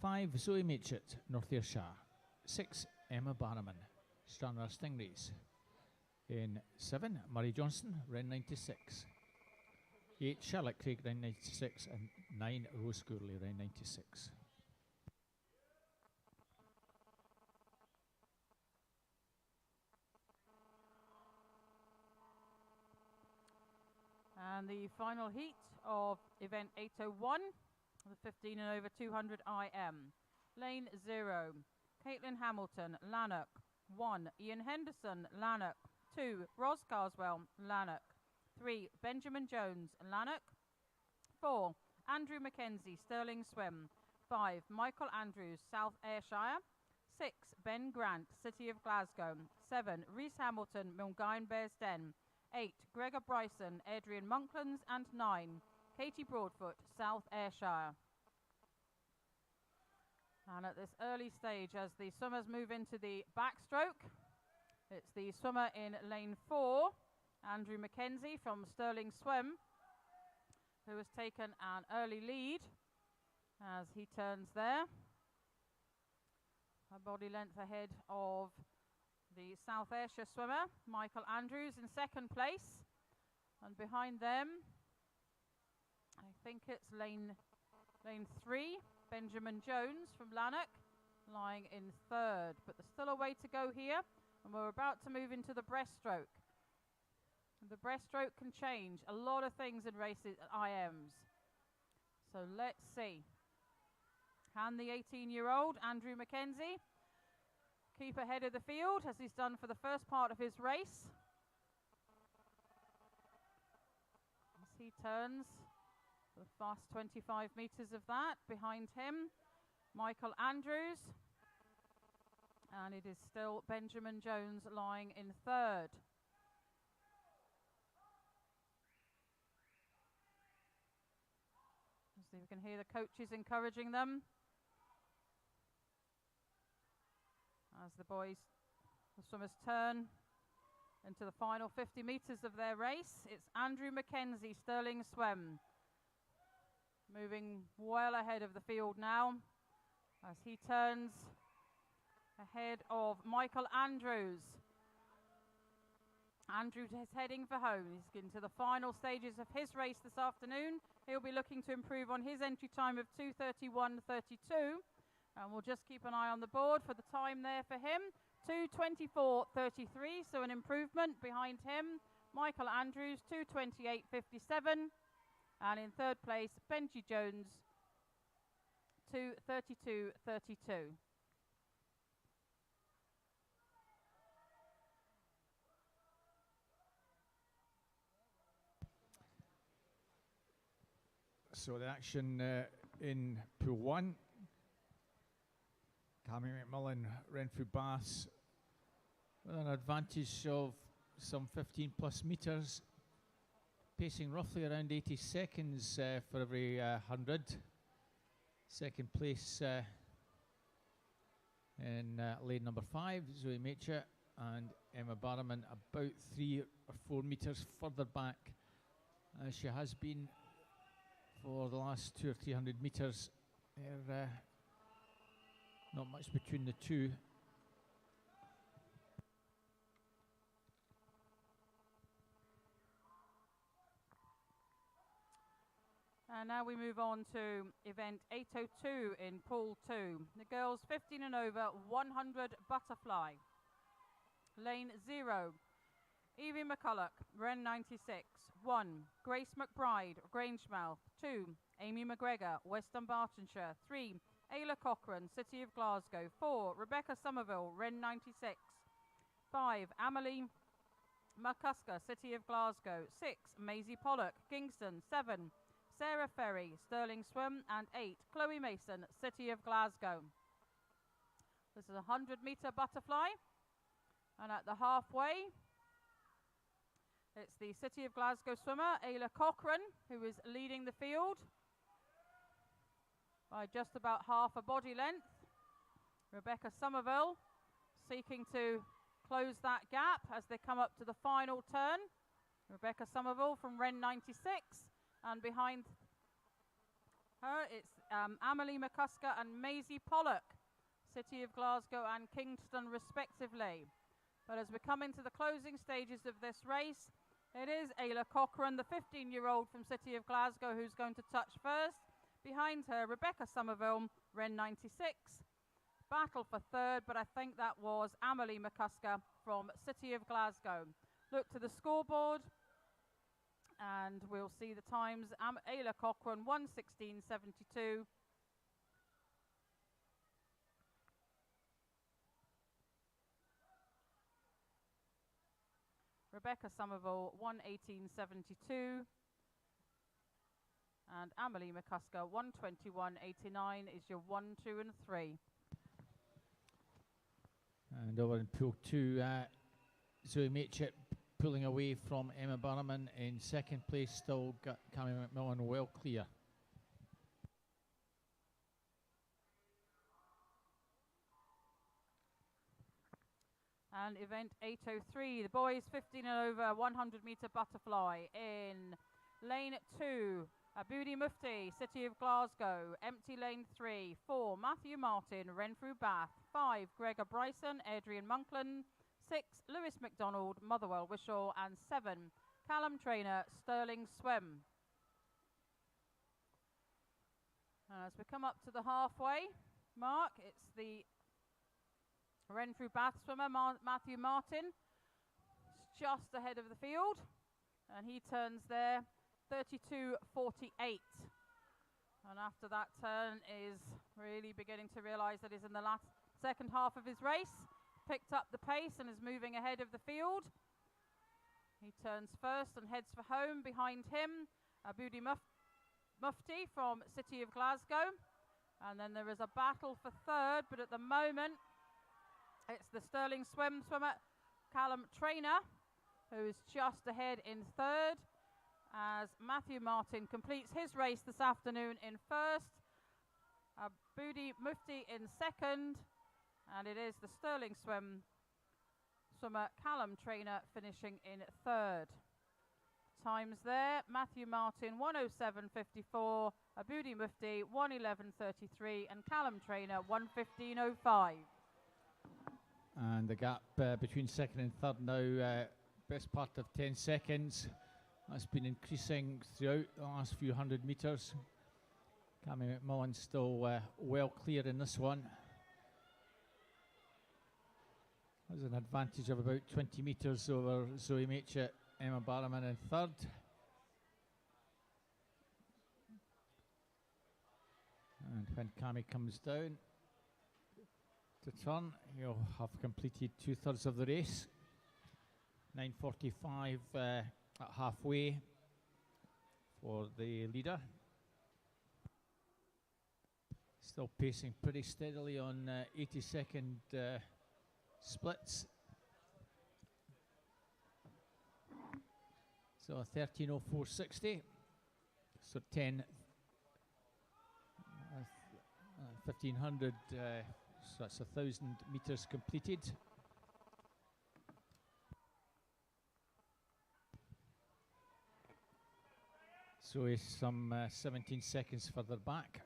Speaker 2: 5 Zoe Matchett, North Ayrshire. 6 Emma Barrowman, Stranraer Stingrays. In 7 Murray Johnson, round 96. 8 Charlotte Craig, round 96, and 9 Rose Gourley, round 96.
Speaker 1: And the final heat of event 801, the 15 and over 200 IM. Lane 0, Caitlin Hamilton, Lanark. 1, Ian Henderson, Lanark. 2, Ros Carswell, Lanark. 3, Benjamin Jones, Lanark. 4, Andrew Mackenzie, Stirling Swim. 5, Michael Andrews, South Ayrshire. 6, Ben Grant, City of Glasgow. 7, Rhys Hamilton, Milngavie Bearsden. 8, Gregor Bryson, Adrian Monklands. And 9, Katie Broadfoot, South Ayrshire. And at this early stage, as the swimmers move into the backstroke, it's the swimmer in lane 4, Andrew Mackenzie from Stirling Swim, who has taken an early lead as he turns there. A body length ahead of the South Ayrshire swimmer, Michael Andrews, in second place. And behind them, I think it's lane 3, Benjamin Jones from Lanark, lying in third. But there's still a way to go here, and we're about to move into the breaststroke. The breaststroke can change a lot of things in races at IMs. So let's see. Can the 18-year-old Andrew Mackenzie keep ahead of the field, as he's done for the first part of his race? As he turns the fast 25 metres of that, behind him, Michael Andrews. And it is still Benjamin Jones lying in third. As we can hear the coaches encouraging them. As the swimmers turn into the final 50 metres of their race, it's Andrew Mackenzie, Stirling Swim, moving well ahead of the field now as he turns ahead of Michael Andrews. Andrews is heading for home. He's into the final stages of his race this afternoon. He'll be looking to improve on his entry time of 2:31.32. And we'll just keep an eye on the board for the time there for him. 2:24.33, so an improvement behind him. Michael Andrews, 2:28.57. And in third place, Benji Jones, 2:32.32.
Speaker 2: So the action in pool 1. Cammy McMillan, Renfrew Baths, with an advantage of some 15 plus metres, pacing roughly around 80 seconds for every 100. Second place in lane number 5, Zoe Matchett, and Emma Barrowman about 3 or 4 metres further back, as she has been for the last 200 or 300 metres. Not much between the two.
Speaker 1: And now we move on to event 802 in pool 2. The girls 15 and over 100 butterfly. Lane 0, Evie McCulloch, Ren 96. 1, Grace McBride, Grangemouth. 2, Amy McGregor, West Dunbartonshire. 3, Ayla Cochran, City of Glasgow. 4, Rebecca Somerville, Ren 96. 5, Amelie McCusker, City of Glasgow. 6, Maisie Pollock, Kingston. 7, Sarah Ferry, Stirling Swim. And 8, Chloe Mason, City of Glasgow. This is a 100-meter butterfly. And at the halfway, it's the City of Glasgow swimmer, Ayla Cochrane, who is leading the field by just about half a body length. Rebecca Somerville seeking to close that gap as they come up to the final turn. Rebecca Somerville from Ren 96, and behind her it's Amelie McCusker and Maisie Pollock, City of Glasgow and Kingston respectively. But as we come into the closing stages of this race, it is Ayla Cochrane, the 15-year-old from City of Glasgow, who's going to touch first. Behind her, Rebecca Somerville, Ren 96. Battle for third, but I think that was Amelie McCusker from City of Glasgow. Look to the scoreboard, and we'll see the times. Ayla Cochrane, 1:16.72. Rebecca Somerville, 1:18.72. And Amelie McCusker, 1:21.89 is your 1, 2 and 3.
Speaker 2: And over in pool 2, Zoe Matchett pulling away from Emma Barman in second place, still got Cammy McMillan well clear.
Speaker 1: And event 803, the boys 15 and over 100-meter butterfly in lane 2. Aboudi Mufti, City of Glasgow, empty lane 3. 4, Matthew Martin, Renfrew Bath. 5, Gregor Bryson, Adrian Monkland. 6, Lewis McDonald, Motherwell Wishaw. And 7, Callum Trainer, Sterling Swim. As we come up to the halfway mark, it's the Renfrew Bath swimmer, Matthew Martin. It's just ahead of the field, and he turns there 32.48. And after that turn is really beginning to realise that he's in the second half of his race. Picked up the pace and is moving ahead of the field. He turns first and heads for home. Behind him, Aboudi Mufti from City of Glasgow. And then there is a battle for third, but at the moment it's the Sterling Swim swimmer, Callum Trainer, who is just ahead in third, as Matthew Martin completes his race this afternoon in first. Aboudi Mufti in second, and it is the Sterling Swim swimmer, Callum Trainer, finishing in third. Times there, Matthew Martin 1:07.54, Aboudi Mufti 1:11.33, and Callum Trainer 1:15.05.
Speaker 2: And the gap between second and third now, best part of 10 seconds. That's been increasing throughout the last few 100 metres. Cammy McMillan still well clear in this one. There's an advantage of about 20 metres over Zoe Matchett, Emma Barman in third. And when Cammy comes down to turn, he'll have completed 2/3 of the race. 9:45 at halfway for the leader. Still pacing pretty steadily on 80-second splits. So 13:04.60. So 1500. So that's 1,000 metres completed. So he's some 17 seconds further back.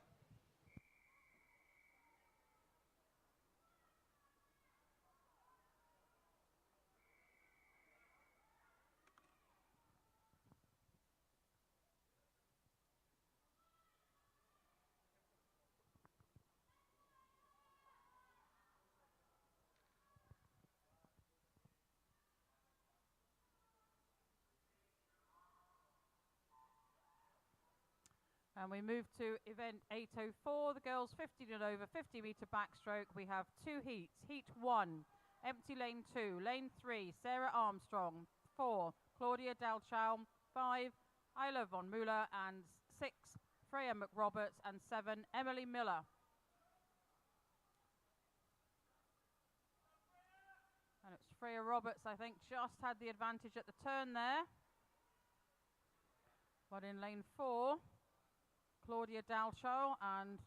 Speaker 1: And we move to event 804, the girls 15 and over 50-metre backstroke. We have 2 heats. Heat 1, empty lane 2. Lane 3, Sarah Armstrong. 4, Claudia Dalchow. 5, Isla von Müller. And 6, Freya McRoberts. And 7, Emily Miller. Freya Roberts, I think, just had the advantage at the turn there. But in lane 4, Claudia Dalchow and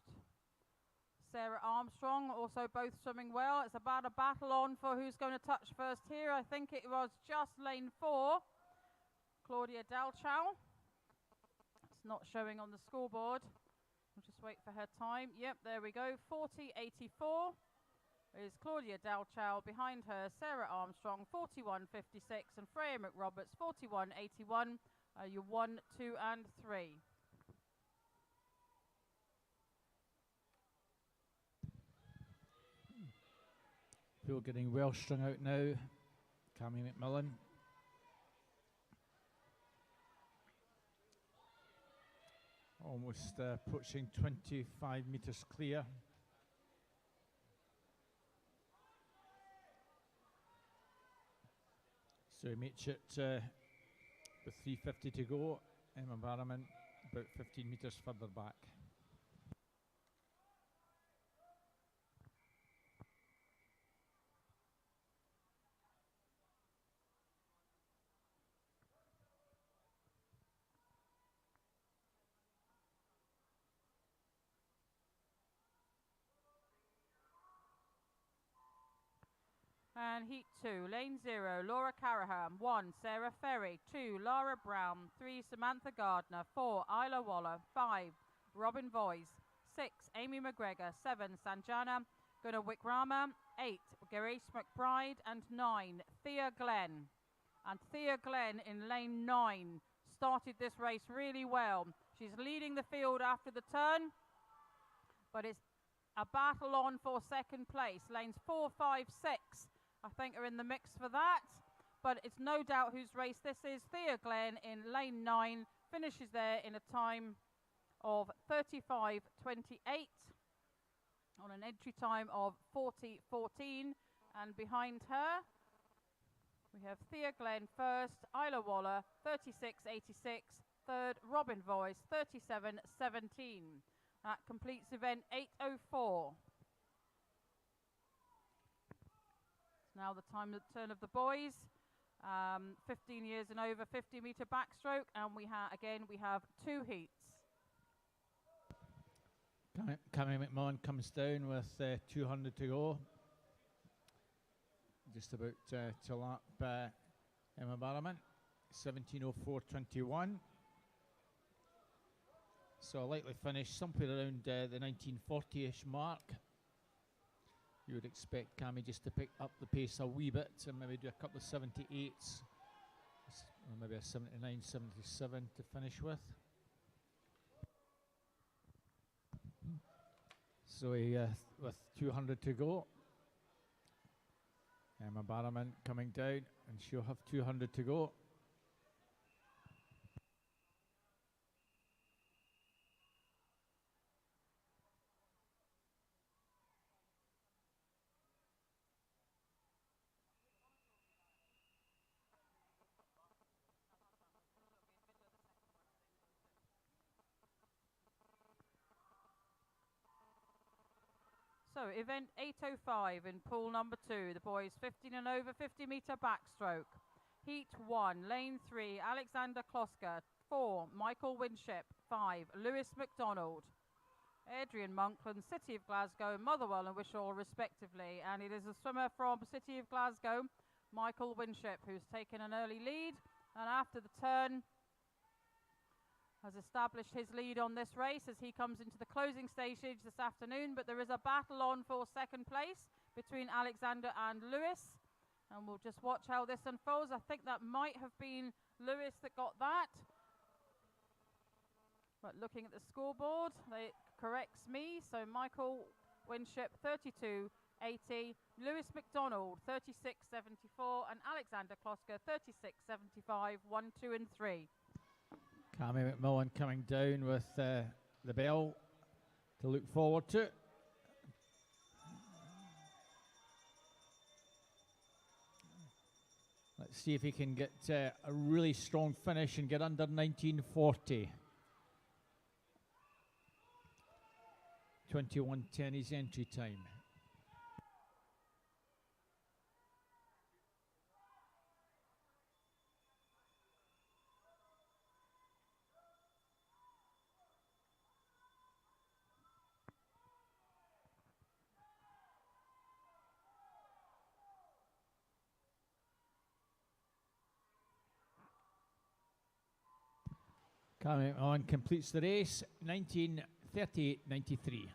Speaker 1: Sarah Armstrong also both swimming well. It's about a battle on for who's going to touch first here. I think it was just lane 4, Claudia Dalchow. It's not showing on the scoreboard. We'll just wait for her time. Yep, there we go. 40.84 is Claudia Dalchow. Behind her, Sarah Armstrong, 41.56, and Freya McRoberts, 41.81. Your 1, 2, and 3.
Speaker 2: Pool getting well strung out now. Cammy McMillan. Almost approaching 25 metres clear. So he makes it with 3:50 to go. Emma Barrowman about 15 metres further back.
Speaker 1: And heat 2, lane 0, Laura Carahan. 1, Sarah Ferry. 2, Lara Brown. 3, Samantha Gardner. 4, Isla Waller. 5, Robin Voice. 6, Amy McGregor. 7, Sanjana Gunawikrama. 8, Grace McBride. And 9, Thea Glenn. And Thea Glenn in lane 9 started this race really well. She's leading the field after the turn, but it's a battle on for second place. Lanes 4, 5, 6. I think are in the mix for that, but it's no doubt whose race this is. Thea Glenn in lane 9 finishes there in a time of 35.28 on an entry time of 40.14, and behind her we have Thea Glenn first, Isla Waller 36.86, third Robin Voice 37.17. That completes event 8:04. Now the turn of the boys, 15 years and over, 50-metre backstroke, and we have 2 heats.
Speaker 2: Cammy McMillan comes down with 200 to go. Just about to lap Emma Barrowman, 17:04.21. So a likely finish somewhere around the 1940-ish mark. You would expect Cammy just to pick up the pace a wee bit and maybe do a couple of 78s, or maybe a 79, 77 to finish with. So with 200 to go, Emma Barrowman coming down, and she'll have 200 to go.
Speaker 1: So event 8:05 in pool number 2, the boys 15 and over 50-metre backstroke. Heat 1, lane 3, Alexander Kloska. 4, Michael Winship. 5, Lewis McDonald. Adrian Monkland, City of Glasgow, Motherwell and Wishaw respectively. And it is a swimmer from City of Glasgow, Michael Winship, who's taken an early lead, and after the turn has established his lead on this race as he comes into the closing stage this afternoon. But there is a battle on for second place between Alexander and Lewis, and we'll just watch how this unfolds. I think that might have been Lewis that got that, but looking at the scoreboard, it corrects me. So Michael Winship 32.80, Lewis McDonald 36.74, and Alexander Kloska 36.75, 1, 2 and 3.
Speaker 2: Cammy McMillan coming down with the bell to look forward to. Let's see if he can get a really strong finish and get under 1940. 21:10 is entry time. Coming on completes the race, 19:38.93.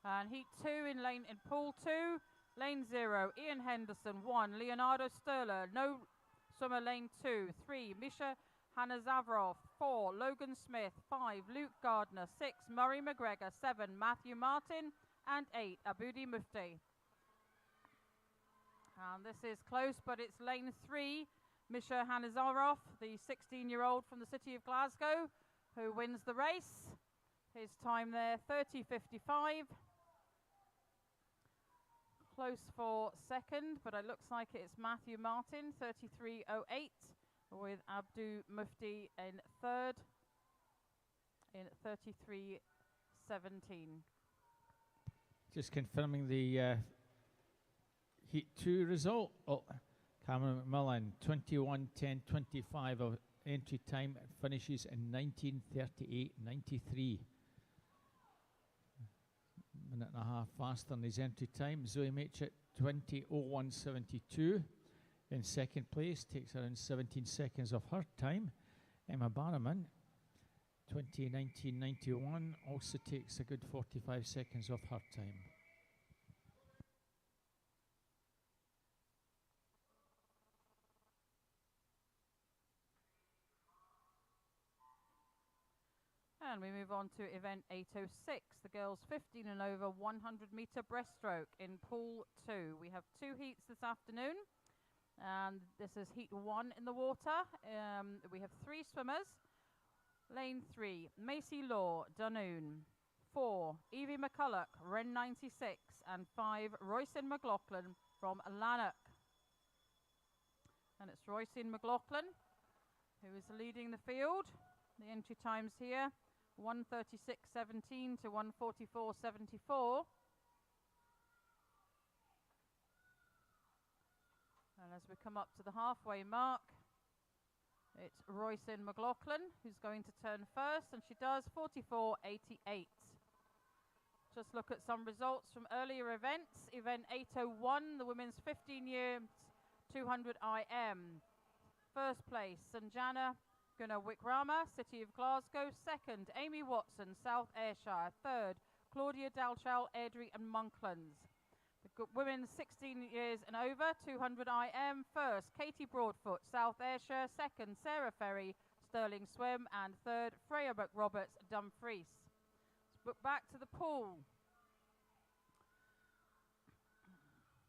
Speaker 1: And heat 2 in pool 2, lane 0, Ian Henderson 1, Leonardo Sterler, no swimmer lane 2, 3, Misha Hanazavrov, 4, Logan Smith, 5, Luke Gardner, 6, Murray McGregor, 7, Matthew Martin, and 8, Abudi Mufti. And this is close, but it's lane 3, Misha Hanazarov, the 16-year-old from the city of Glasgow, who wins the race. His time there, 30:55. Close for second, but it looks like it's Matthew Martin, 33:08, with Abdu Mufti in third in 33:17.
Speaker 2: Just confirming the Heat 2 result. Oh, Cameron McMillan, 21:10.25 of entry time, finishes in 19:38.93. Minute and a half faster than his entry time. Zoe Matchett, 20:01.72 in second place, takes around 17 seconds of her time. Emma Barriman, 20:19.91, also takes a good 45 seconds of her time.
Speaker 1: And we move on to event 806, the girls 15 and over 100 meter breaststroke in pool 2. We have 2 heats this afternoon, and this is heat 1 in the water. We have 3 swimmers. Lane 3, Macy Law, Dunoon. 4, Evie McCulloch, Ren 96, and 5, Roycin McLaughlin from Lanark. And it's Roycin McLaughlin who is leading the field. The entry times here, 1:36.17 to 1:44.74. And as we come up to the halfway mark, it's Roycin McLaughlin who's going to turn first, and she does 44.88. Just look at some results from earlier events. Event 801, the women's 15 years 200 IM. First place, Sanjana Gunnar Wickrama, City of Glasgow. Second, Amy Watson, South Ayrshire. Third, Claudia Dalchal, Airdrie and Monklands. The women's 16 years and over, 200 IM. First, Katie Broadfoot, South Ayrshire. Second, Sarah Ferry, Stirling Swim. And third, Freya McRoberts, Dumfries. Let's look back to the pool.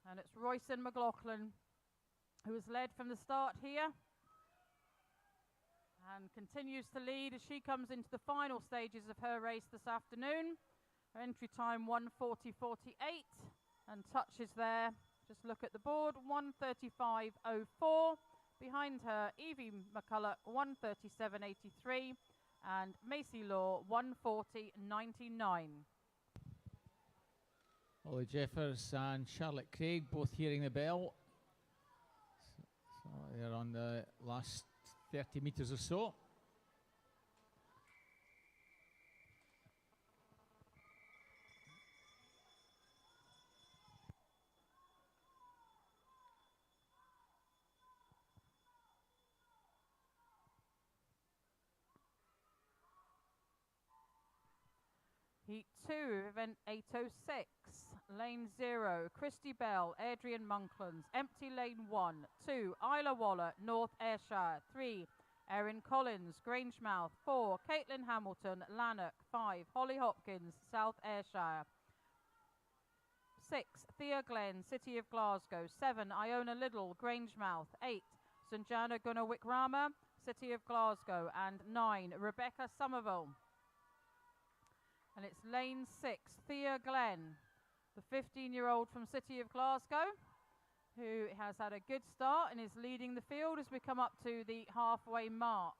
Speaker 1: And it's Roycin McLaughlin who has led from the start here and continues to lead as she comes into the final stages of her race this afternoon. Her entry time 1:40.48 and touches there. Just look at the board, 1:35.04. Behind her, Evie McCulloch, 1:37.83, and Macy Law, 1:40.99.
Speaker 2: Ollie Jeffers and Charlotte Craig both hearing the bell. So they're on the last 30 metres or so.
Speaker 1: Heat 2, event 806, lane 0, Christy Bell, Adrian Monklands. Empty lane 1, 2, Isla Waller, North Ayrshire. 3, Erin Collins, Grangemouth. 4, Caitlin Hamilton, Lanark. 5, Holly Hopkins, South Ayrshire. 6, Thea Glenn, City of Glasgow. 7, Iona Liddell, Grangemouth. 8, Sanjana Gunnar Wickrama, City of Glasgow. And 9, Rebecca Somerville. And it's lane 6, Thea Glenn, the 15-year-old from City of Glasgow, who has had a good start and is leading the field as we come up to the halfway mark.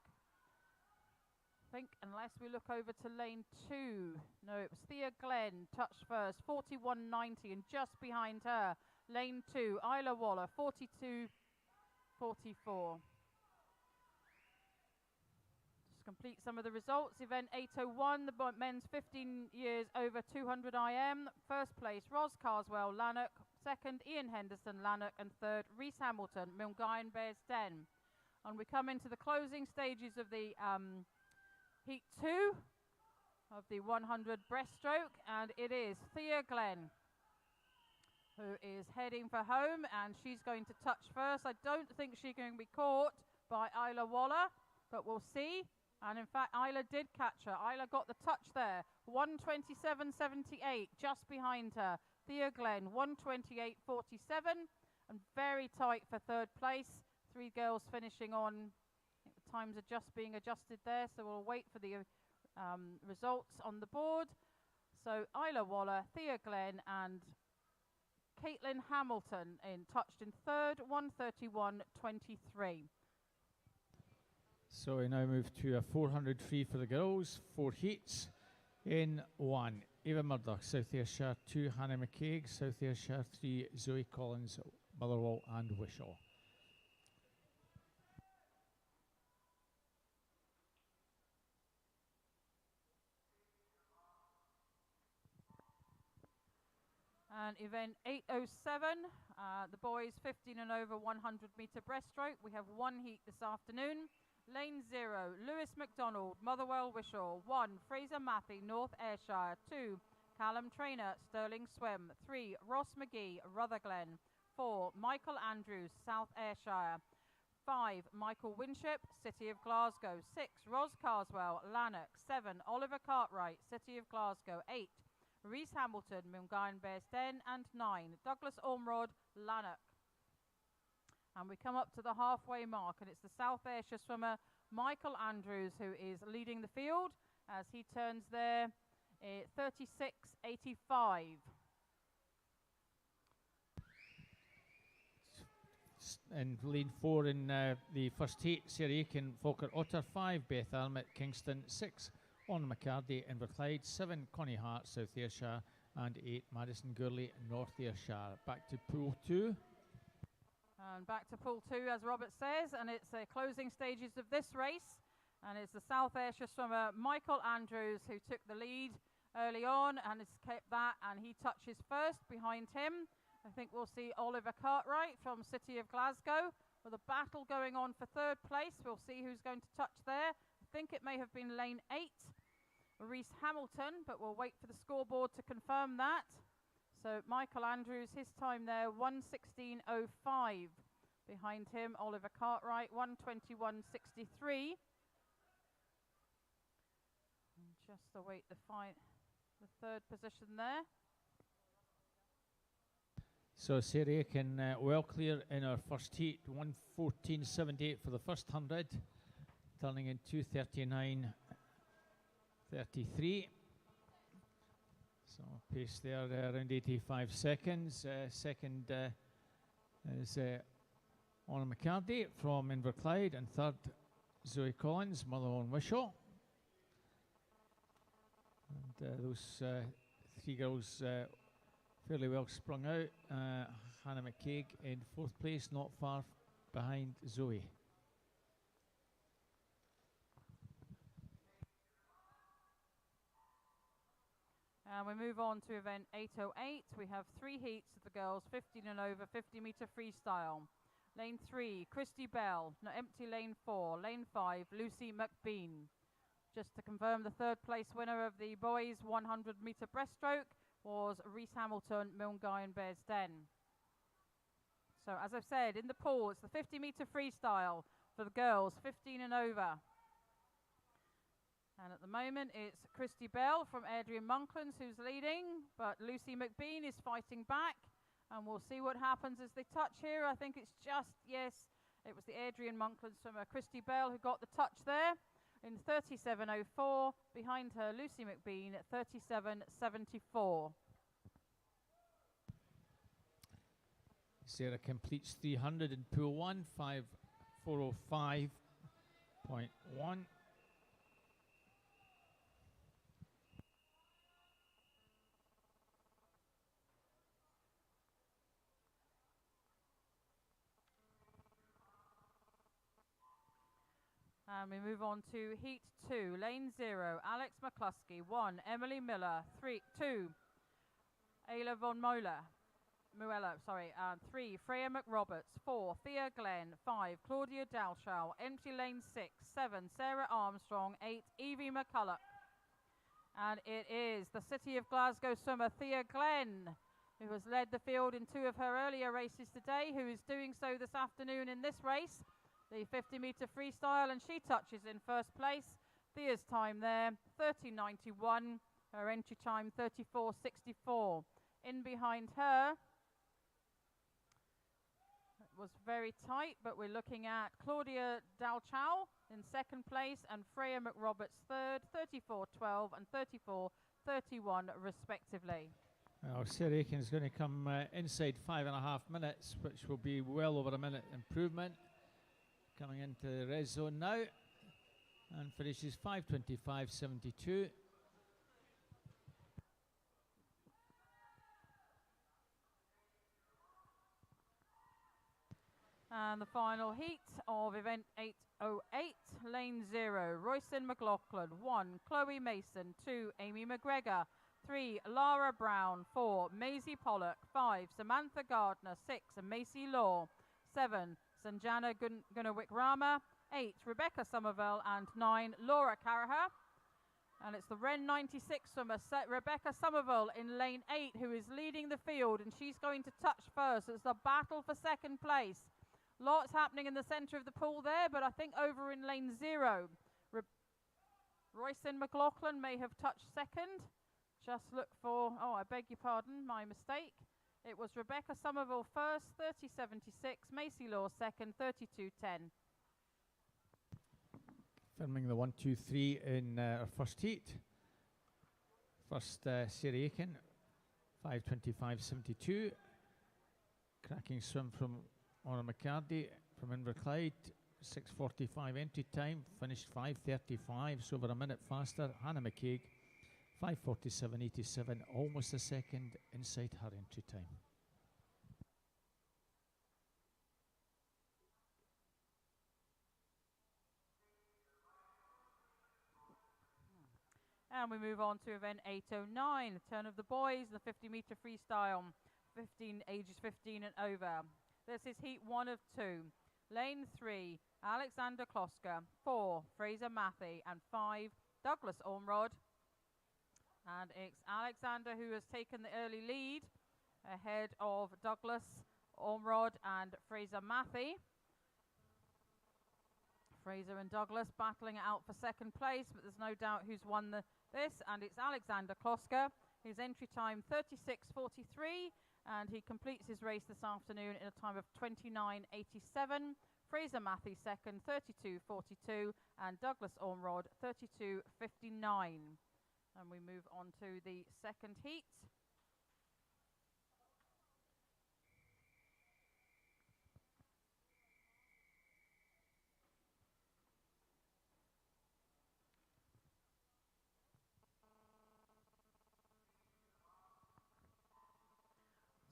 Speaker 1: I think, unless we look over to lane 2. No, it was Thea Glenn, touch first, 41.90, and just behind her, lane 2, Isla Waller, 42.44. Complete some of the results. Event 801, the men's 15 years over 200 IM. First place, Ros Carswell, Lanark. Second, Ian Henderson, Lanark. And third, Rhys Hamilton, Milngavie Bears Den. And we come into the closing stages of the heat 2 of the 100 breaststroke, and it is Thea Glenn who is heading for home, and she's going to touch first. I don't think she's going to be caught by Isla Waller, but we'll see. And in fact, Isla did catch her. Isla got the touch there. 1:27.78, just behind her. Thea Glenn, 1:28.47, and very tight for third place. 3 girls finishing on, I think the times are just being adjusted there, so we'll wait for the results on the board. So Isla Waller, Thea Glenn, and Caitlin Hamilton touched in third, 1:31.23.
Speaker 2: So we now move to a 400 free for the girls, 4 heats in 1. Eva Murdoch, South Ayrshire, 2 Hannah McCaig, South Ayrshire, 3 Zoe Collins, Motherwell and Wishaw.
Speaker 1: And event 807, the boys 15 and over 100 meter breaststroke. We have 1 heat this afternoon. Lane 0, Lewis Mcdonald, Motherwell Wishaw. 1, Fraser Mathie, North Ayrshire. 2, Callum Trainer, Stirling Swim. 3, Ross McGee, Rutherglen. 4, Michael Andrews, South Ayrshire. 5, Michael Winship, City of Glasgow. 6, Ros Carswell, Lanark. 7, Oliver Cartwright, City of Glasgow. 8, Reese Hamilton, Mulgaon Bearsden, and 9, Douglas Ormrod, Lanark. And we come up to the halfway mark, and it's the South Ayrshire swimmer Michael Andrews who is leading the field as he turns there 36.85.
Speaker 2: And lead 4 in the first heat, Sarah Aiken, Falkirk Otter. 5, Beth Almett, Kingston. 6, On McCarty, Inverclyde. 7, Connie Hart, South Ayrshire, and 8, Madison Gurley, North Ayrshire. Back to pool 2.
Speaker 1: And back to pool 2, as Robert says, and it's the closing stages of this race. And it's the South Ayrshire swimmer Michael Andrews who took the lead early on and has kept that, and he touches first. Behind him, I think we'll see Oliver Cartwright from City of Glasgow with a battle going on for third place. We'll see who's going to touch there. I think it may have been lane 8, Reese Hamilton, but we'll wait for the scoreboard to confirm that. So Michael Andrews, his time there, 1:16.05. Behind him, Oliver Cartwright, 1:21.63. Just await the third position there.
Speaker 2: So Sarah Aiken well clear in our first heat, 1:14.78 for the first 100, turning in 2:39.33. So pace there around 85 seconds. Second is Anna McCarty from Inverclyde, and third Zoe Collins, Motherwell and Wishaw. And those 3 girls fairly well sprung out. Hannah McCaig in 4th place, not far behind Zoe.
Speaker 1: And we move on to event 808. We have 3 heats of the girls, 15 and over, 50 meter freestyle. Lane 3, Christy Bell. No, empty lane 4. Lane 5, Lucy McBean. Just to confirm, the third place winner of the boys 100 meter breaststroke was Reese Hamilton, Mulgaon Bearsden. So as I've said, in the pool, it's the 50 meter freestyle for the girls, 15 and over. And at the moment, it's Christy Bell from Adrian Monklands who's leading, but Lucy McBean is fighting back, and we'll see what happens as they touch here. I think it's just, yes, it was the Adrian Monklands from Christy Bell who got the touch there in 37.04. Behind her, Lucy McBean at 37.74.
Speaker 2: Sarah completes 300 in pool 1, 5:405.1.
Speaker 1: And we move on to heat 2, lane 0, Alex McCluskey, 1, Emily Miller, 2, Ayla von Moeller, 3, Freya McRoberts. 4, Thea Glenn. 5, Claudia Dalshaw. Empty lane 6. 7, Sarah Armstrong. 8, Evie McCulloch. And it is the City of Glasgow swimmer Thea Glenn, who has led the field in 2 of her earlier races today, who is doing so this afternoon in this race, the 50 meter freestyle, and she touches in first place. Thea's time there, 30.91. Her entry time, 34.64. In behind her, it was very tight, but we're looking at Claudia Dalchow in second place and Freya McRoberts third, 34.12 and 34.31 respectively.
Speaker 2: Well, Sarah Aiken's going to come inside 5.5 minutes, which will be well over a minute improvement. Coming into the red zone now and finishes 5:25.72.
Speaker 1: And the final heat of event 808, lane 0, Royson McLaughlin. 1, Chloe Mason. 2, Amy McGregor. 3, Lara Brown. 4, Maisie Pollock. 5, Samantha Gardner. 6, Macy Law. 7, Sanjana Gunawick Rama. 8, Rebecca Somerville. And 9, Laura Caraher. And it's the Ren 96 swimmer, Rebecca Somerville, in lane 8, who is leading the field, and she's going to touch first. It's the battle for second place. Lots happening in the centre of the pool there, but I think over in lane 0, Royson McLaughlin may have touched second. Just look for, oh, I beg your pardon, my mistake. It was Rebecca Somerville first, 30.76. Macy Law second, 32.10.
Speaker 2: Filming the 1, 2, 3 in our first heat. First, Sarah Aiken, 5:25.72. Cracking swim from Maura McCarty from Inverclyde, 6:45 entry time, finished 5:35, so over a minute faster. Hannah McCaig, 5:47.87, almost a second inside her entry time.
Speaker 1: And we move on to event 809, the turn of the boys, the 50 meter freestyle, ages 15 and over. This is heat 1 of 2. Lane 3, Alexander Kloska. 4, Fraser Mackey. And 5, Douglas Ormrod. And it's Alexander who has taken the early lead ahead of Douglas Ormrod and Fraser Mackey. Fraser and Douglas battling it out for second place, but there's no doubt who's won this, and it's Alexander Kloska. His entry time 36.43, and he completes his race this afternoon in a time of 29.87. Fraser Mackey second, 32.42, and Douglas Ormrod 32.59. And we move on to the second heat.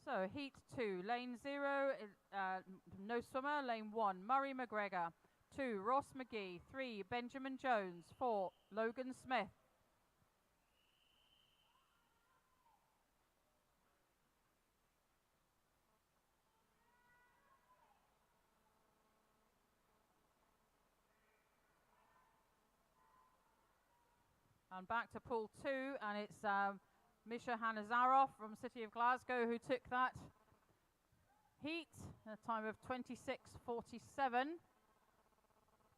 Speaker 1: So heat 2, lane 0, no swimmer. Lane 1, Murray McGregor. 2, Ross McGee. 3, Benjamin Jones. 4, Logan Smith. And back to pool 2, and it's Misha Hanazarov from City of Glasgow who took that heat at a time of 26.47.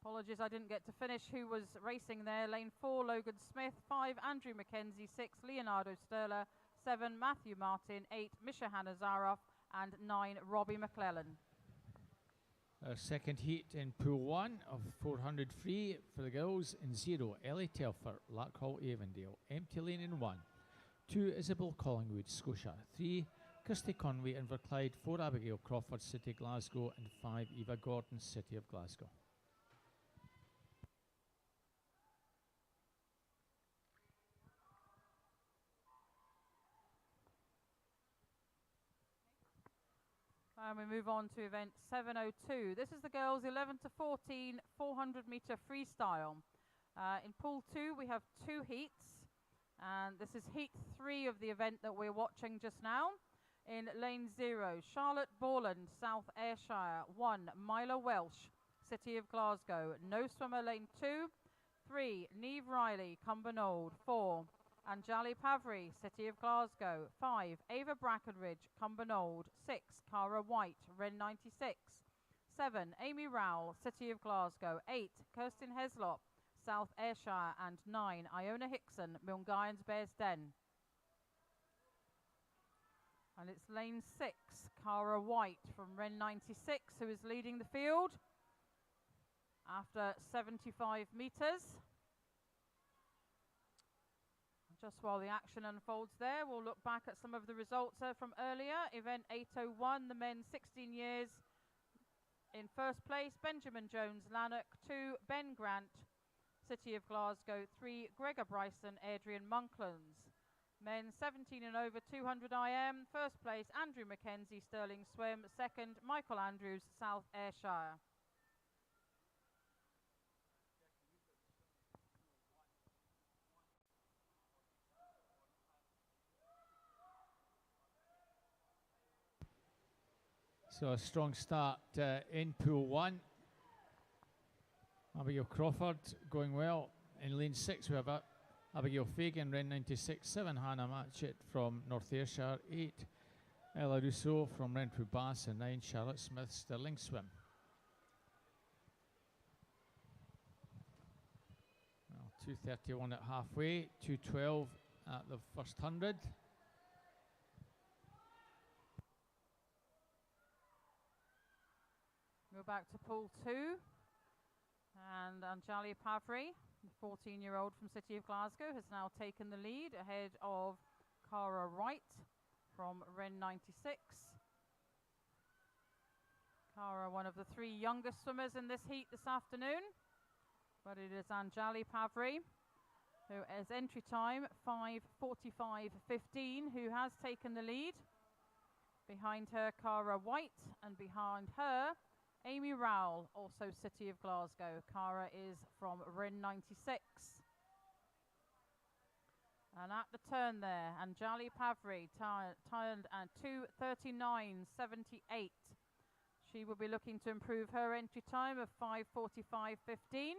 Speaker 1: Apologies, I didn't get to finish who was racing there. Lane 4, Logan Smith. 5, Andrew McKenzie. 6, Leonardo Sterler. 7, Matthew Martin. 8, Misha Hanazarov. And 9, Robbie McClellan.
Speaker 2: Our second heat in pool 1 of 400 free for the girls. In 0, Ellie Telfer, Larkhall Avondale. Empty lane in 1. 2, Isabel Collingwood, Scotia. 3, Kirsty Conway, Inverclyde. 4, Abigail Crawford, City Glasgow. And 5, Eva Gordon, City of Glasgow. And we move on to event 702. This is the girls 11 to 14 400 meter freestyle. In pool 2 we have 2 heats, and this is heat 3 of the event that we're watching just now.
Speaker 1: In lane 0, Charlotte Borland, South Ayrshire. 1, Mila Welsh, City of Glasgow. No swimmer, lane 2. 3, Neve Riley, Cumbernauld. 4, Anjali Pavri, City of Glasgow. 5, Ava Brackenridge, Cumbernauld. 6, Cara White, Ren 96. 7, Amy Rowell, City of Glasgow. 8, Kirsten Heslop, South Ayrshire. And 9, Iona Hickson, Milnguyans Bears Den. And it's lane 6, Cara White from Ren 96, who is leading the field after 75 metres. Just while the action unfolds there, we'll look back at some of the results from earlier. Event 801, the men 16 years. In first place, Benjamin Jones, Lanark. 2, Ben Grant, City of Glasgow. 3, Gregor Bryson, Adrian Monklands. Men 17 and over, 200 IM. First place, Andrew Mackenzie, Stirling Swim. Second, Michael Andrews, South Ayrshire.
Speaker 2: So a strong start in Pool 1. Abigail Crawford going well. In lane 6 we have Abigail Fagan, Ren 96. 7, Hannah Matchett from North Ayrshire. 8, Ella Russo from Renfrew Bass. And 9, Charlotte Smith, Stirling Swim. Well, 2:31 at halfway, 2:12 at the first 100.
Speaker 1: Go back to Pool 2, and Anjali Pavri, the 14-year-old from City of Glasgow, has now taken the lead ahead of Cara Wright from Ren 96. Cara, one of the 3 youngest swimmers in this heat this afternoon, but it is Anjali Pavri, who has entry time 5:45.15, who has taken the lead. Behind her, Cara White, and behind her, Amy Rowell, also City of Glasgow. Cara is from Ren 96. And at the turn there, Anjali Pavri turned at 2:39.78. She will be looking to improve her entry time of 5:45.15.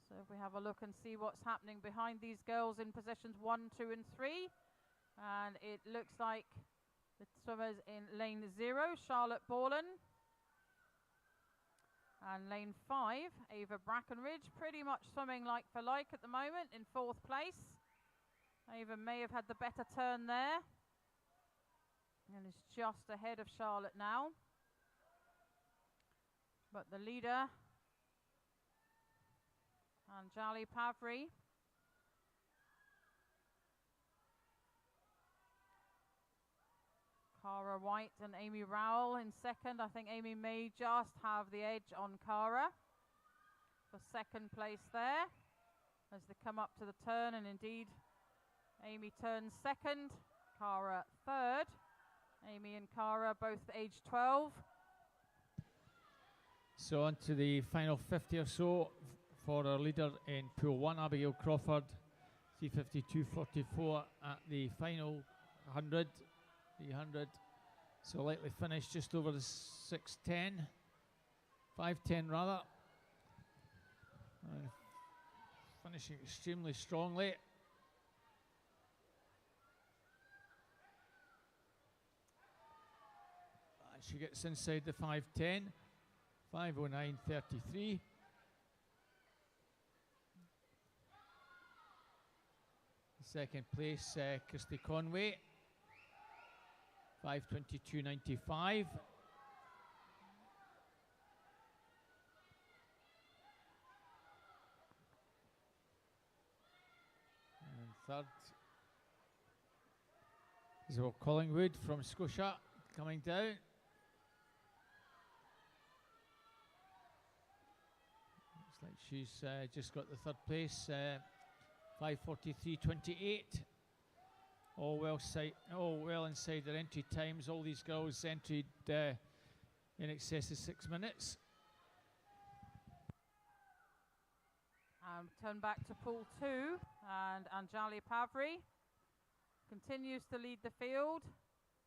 Speaker 1: So if we have a look and see what's happening behind these girls in positions 1, 2 and 3. And it looks like the swimmers in lane 0, Charlotte Borland. And lane 5, Ava Brackenridge, pretty much swimming like for like at the moment in 4th place. Ava may have had the better turn there. And is just ahead of Charlotte now. But the leader, Anjali Pavri, Cara White and Amy Rowell in second. I think Amy may just have the edge on Cara for second place there as they come up to the turn, and indeed Amy turns second, Cara third. Amy and Cara both age 12.
Speaker 2: So on to the final 50 or so for our leader in Pool 1, Abigail Crawford, 3:52.44 at the final 100. 300, so likely finish just over the 6:10, 5:10 rather, finishing extremely strongly. And she gets inside the 5:10, 5:09.33. Second place, Kirsty Conway, 5:22.95. And third is Collingwood from Scotia coming down. Looks like she's just got the third place, 5:43.28. All well inside their entry times. All these girls entered in excess of 6 minutes.
Speaker 1: Turn back to Pool 2, and Anjali Pavri continues to lead the field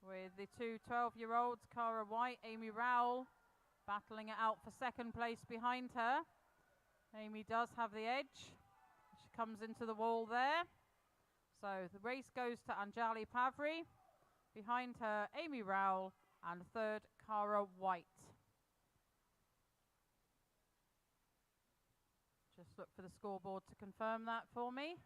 Speaker 1: with the two 12-year-olds, Cara White, Amy Rowell, battling it out for second place behind her. Amy does have the edge. She comes into the wall there. So the race goes to Anjali Pavri. Behind her, Amy Rowell, and third, Cara White. Just look for the scoreboard to confirm that for me.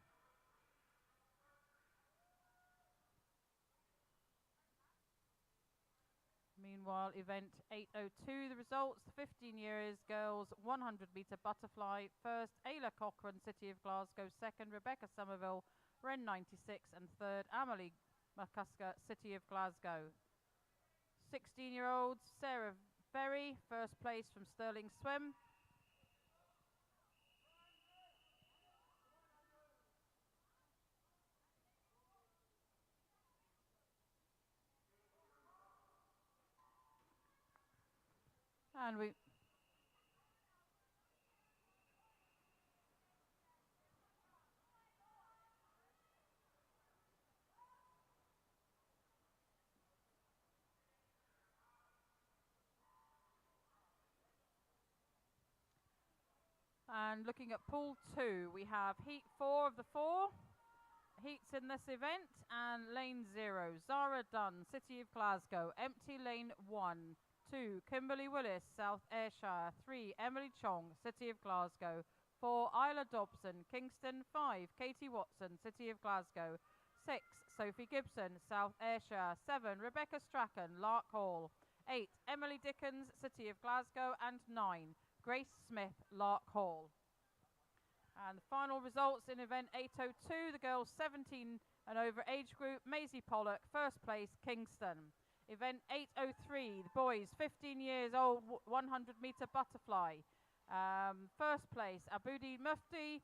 Speaker 1: Meanwhile, event 802, the results, the 15 years girls 100 metre butterfly. First, Ayla Cochrane, City of Glasgow. Second, Rebecca Somerville, Ren 96. And third, Amelie McCusker, City of Glasgow. 16-year-olds, Sarah Ferry, first place from Stirling Swim. And looking at pool 2, we have heat 4 of the 4 heats in this event, and lane 0, Zara Dunn, City of Glasgow. Empty lane 1. 2, Kimberly Willis, South Ayrshire. 3, Emily Chong, City of Glasgow. 4, Isla Dobson, Kingston. 5, Katie Watson, City of Glasgow. 6, Sophie Gibson, South Ayrshire. 7, Rebecca Strachan, Lark Hall. 8, Emily Dickens, City of Glasgow. And 9, Grace Smith, Lark Hall. And the final results in event 802, the girls 17 and over age group, Maisie Pollock, first place, Kingston. Event 803, the boys 15 years old, 100 metre butterfly. First place, Aboudi Mufti,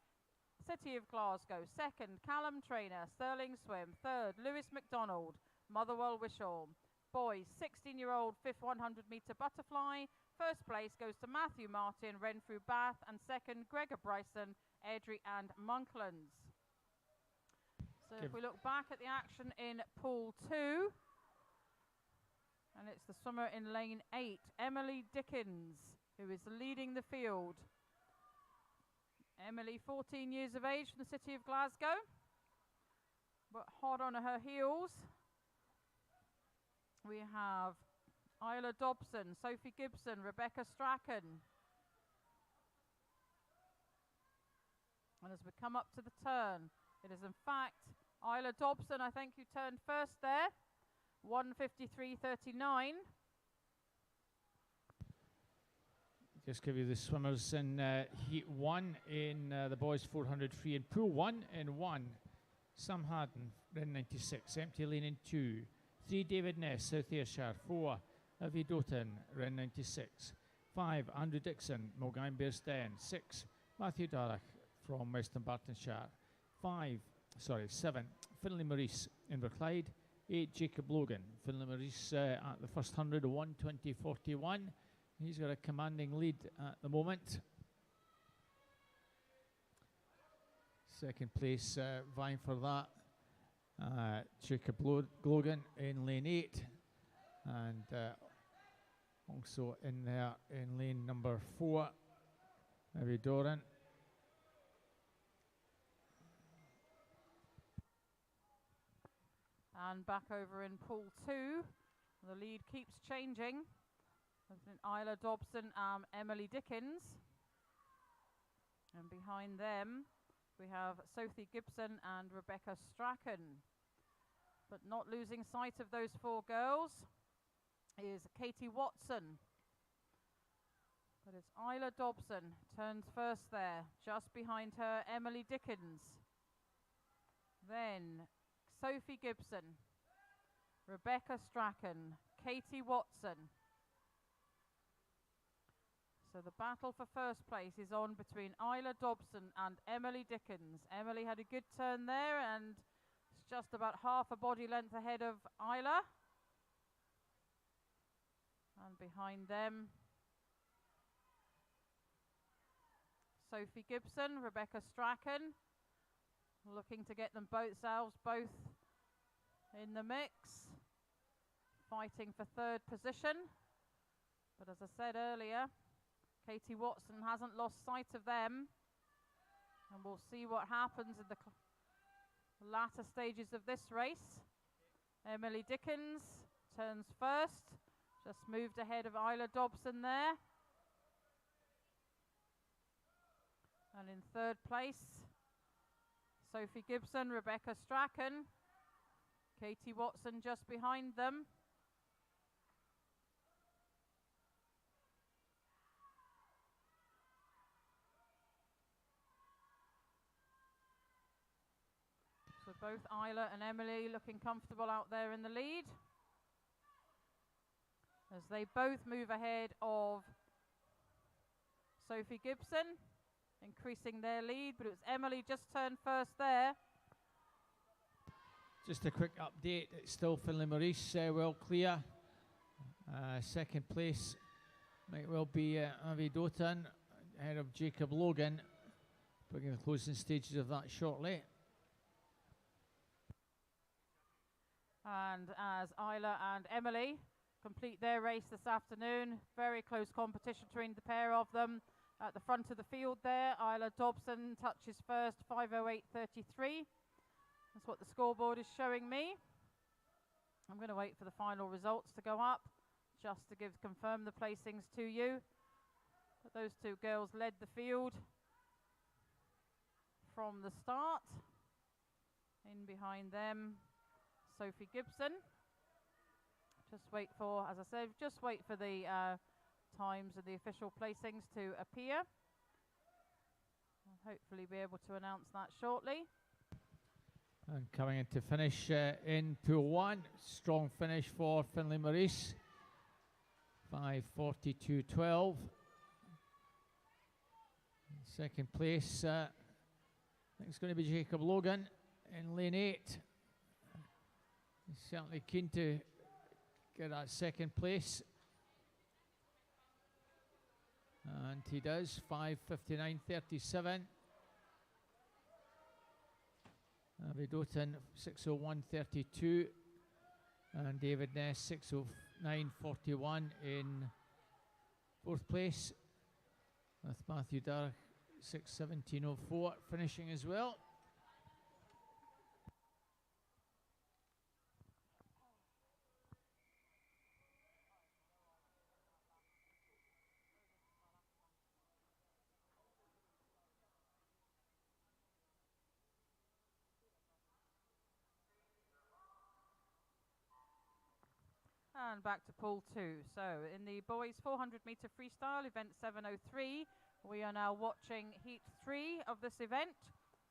Speaker 1: City of Glasgow. Second, Callum Trainer, Stirling Swim. Third, Lewis McDonald, Motherwell Wishaw. Boys 16-year-old, fifth 100 metre butterfly. First place goes to Matthew Martin, Renfrew Bath. And second, Gregor Bryson, Airdrie and Monklands. So if we look back at the action in pool 2, and it's the swimmer in lane 8, Emily Dickens, who is leading the field. Emily, 14 years of age, from the City of Glasgow, but hot on her heels. We have Isla Dobson, Sophie Gibson, Rebecca Strachan. And as we come up to the turn, it is in fact Isla Dobson, I think, who turned first there. 1:53.39.
Speaker 2: Just give you the swimmers in heat 1 in the boys 400 free in pool 1 in 1. Sam Haddon, Ren 96, empty lane in 2. 3, David Ness, South Ayrshire. 4, Evie Doughton, Ren 96. 5, Andrew Dixon, Mulgine Bearsden. 6, Matthew Darrach from Western Bartonshire. 7, Finlay Maurice, Inverclyde. 8, Jacob Logan, Finlay Maurice at the first 100, 1:20.41. He's got a commanding lead at the moment. Second place vying for that, Jacob Logan in lane 8, and also in there in lane number 4, Evie Doran.
Speaker 1: And back over in pool 2, the lead keeps changing. Isla Dobson and Emily Dickens. And behind them, we have Sophie Gibson and Rebecca Strachan. But not losing sight of those 4 girls is Katie Watson. But it's Isla Dobson, turns first there. Just behind her, Emily Dickens. Then Sophie Gibson, Rebecca Strachan, Katie Watson. So the battle for first place is on between Isla Dobson and Emily Dickens. Emily had a good turn there and it's just about half a body length ahead of Isla. And behind them, Sophie Gibson, Rebecca Strachan, looking to get themselves both in the mix, fighting for third position. But as I said earlier, Katie Watson hasn't lost sight of them. And we'll see what happens in the latter stages of this race. Emily Dickens turns first, just moved ahead of Isla Dobson there. And in third place, Sophie Gibson, Rebecca Strachan, Katie Watson just behind them. So both Isla and Emily looking comfortable out there in the lead, as they both move ahead of Sophie Gibson, increasing their lead, but it was Emily just turned first there.
Speaker 2: Just a quick update, it's still Finlay Maurice well clear. Second place might well be Evie Doughton ahead of Jacob Logan. Beginning the closing stages of that shortly.
Speaker 1: And as Isla and Emily complete their race this afternoon, very close competition between the pair of them. At the front of the field there, Isla Dobson touches first, 5:08.33. That's what the scoreboard is showing me. I'm going to wait for the final results to go up, just to confirm the placings to you. But those two girls led the field from the start. In behind them, Sophie Gibson. Just wait for, as I said, just wait for the times and the official placings to appear. I'll hopefully be able to announce that shortly.
Speaker 2: And coming into finish in Pool 1, strong finish for Finlay Maurice, 5:42.12. Second place, I think it's going to be Jacob Logan in lane 8. He's certainly keen to get that second place. And he does, 5:59.37. Evie Doughton, 6:01.32. And David Ness, 6:09.41 in fourth place. With Matthew Dark, 6:17.04 finishing as well.
Speaker 1: And back to Pool 2. So in the boys 400 meter freestyle, event 703, we are now watching heat 3 of this event.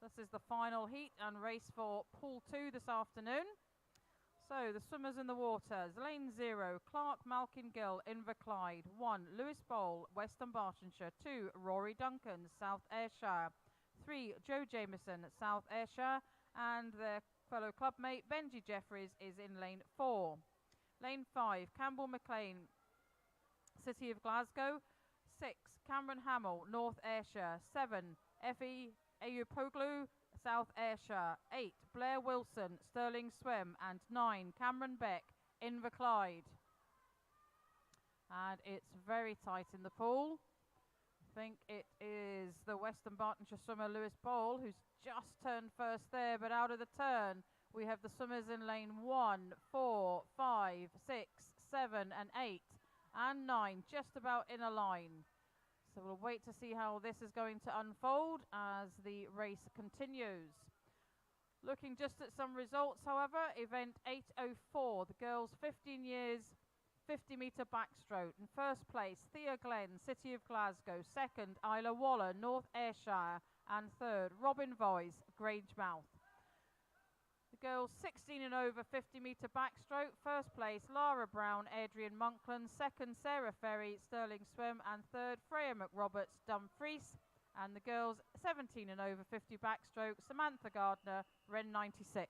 Speaker 1: This is the final heat and race for Pool 2 this afternoon. So the swimmers in the waters: lane 0, Clark Malkin Gill, Inverclyde; 1, Lewis Bowl, Western Bartonshire; 2, Rory Duncan, South Ayrshire; 3, Joe Jameson, South Ayrshire; and their fellow clubmate Benji Jeffries is in lane 4. Lane 5, Campbell McLean, City of Glasgow; 6, Cameron Hamill, North Ayrshire; 7, Evie Ayupoglu, South Ayrshire; 8, Blair Wilson, Stirling Swim; and 9, Cameron Beck, Inverclyde. And it's very tight in the pool. I think it is the Western Bartonshire swimmer Lewis Bowl who's just turned first there, but out of the turn we have the swimmers in lane 1, 4, 5, 6, 7 and 8 and 9 just about in a line. So we'll wait to see how this is going to unfold as the race continues. Looking just at some results, however, event 804, the girls 15 years 50 metre backstroke. In first place, Thea Glenn, City of Glasgow; second, Isla Waller, North Ayrshire; and third, Robin Voice, Grangemouth. The girls 16 and over 50 metre backstroke. First place, Lara Brown, Adrian Monkland; second, Sarah Ferry, Stirling Swim; and third, Freya McRoberts, Dumfries. And the girls 17 and over 50 backstroke, Samantha Gardner, Ren 96.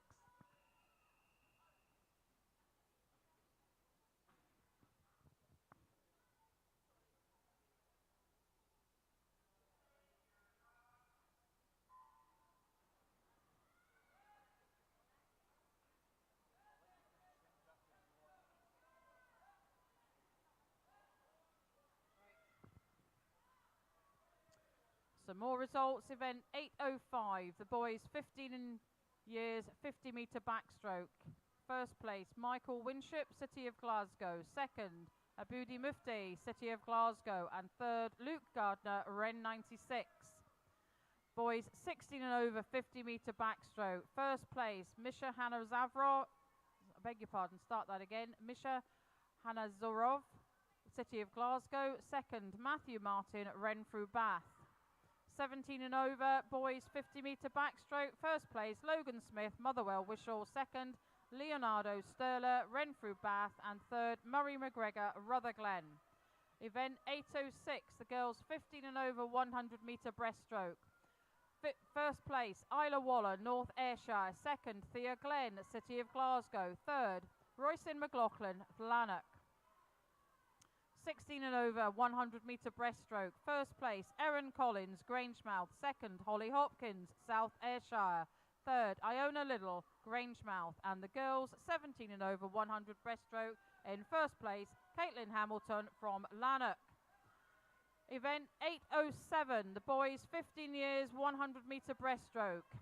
Speaker 1: Some more results. Event 805, the boys 15 years 50 metre backstroke. First place, Michael Winship, City of Glasgow. Second, Aboudi Mufti, City of Glasgow. And third, Luke Gardner, Ren 96. Boys 16 and over 50 metre backstroke. First place, Misha Hanazarov. I beg your pardon, start that again. Misha Hanazarov, City of Glasgow. Second, Matthew Martin, Renfrew Bath. 17 and over, boys 50 metre backstroke. First place, Logan Smith, Motherwell Wishaw. Second, Leonardo Sterler, Renfrew Bath. And third, Murray McGregor, Rutherglen. Event 806, the girls 15 and over 100 metre breaststroke. First place, Isla Waller, North Ayrshire. Second, Thea Glenn, City of Glasgow. Third, Royce McLaughlin, Lanark. 16 and over 100 metre breaststroke. First place, Erin Collins, Grangemouth. Second, Holly Hopkins, South Ayrshire. Third, Iona Little, Grangemouth. And the girls 17 and over 100 breaststroke. In first place, Caitlin Hamilton from Lanark. Event 807, the boys 15 years 100 metre breaststroke.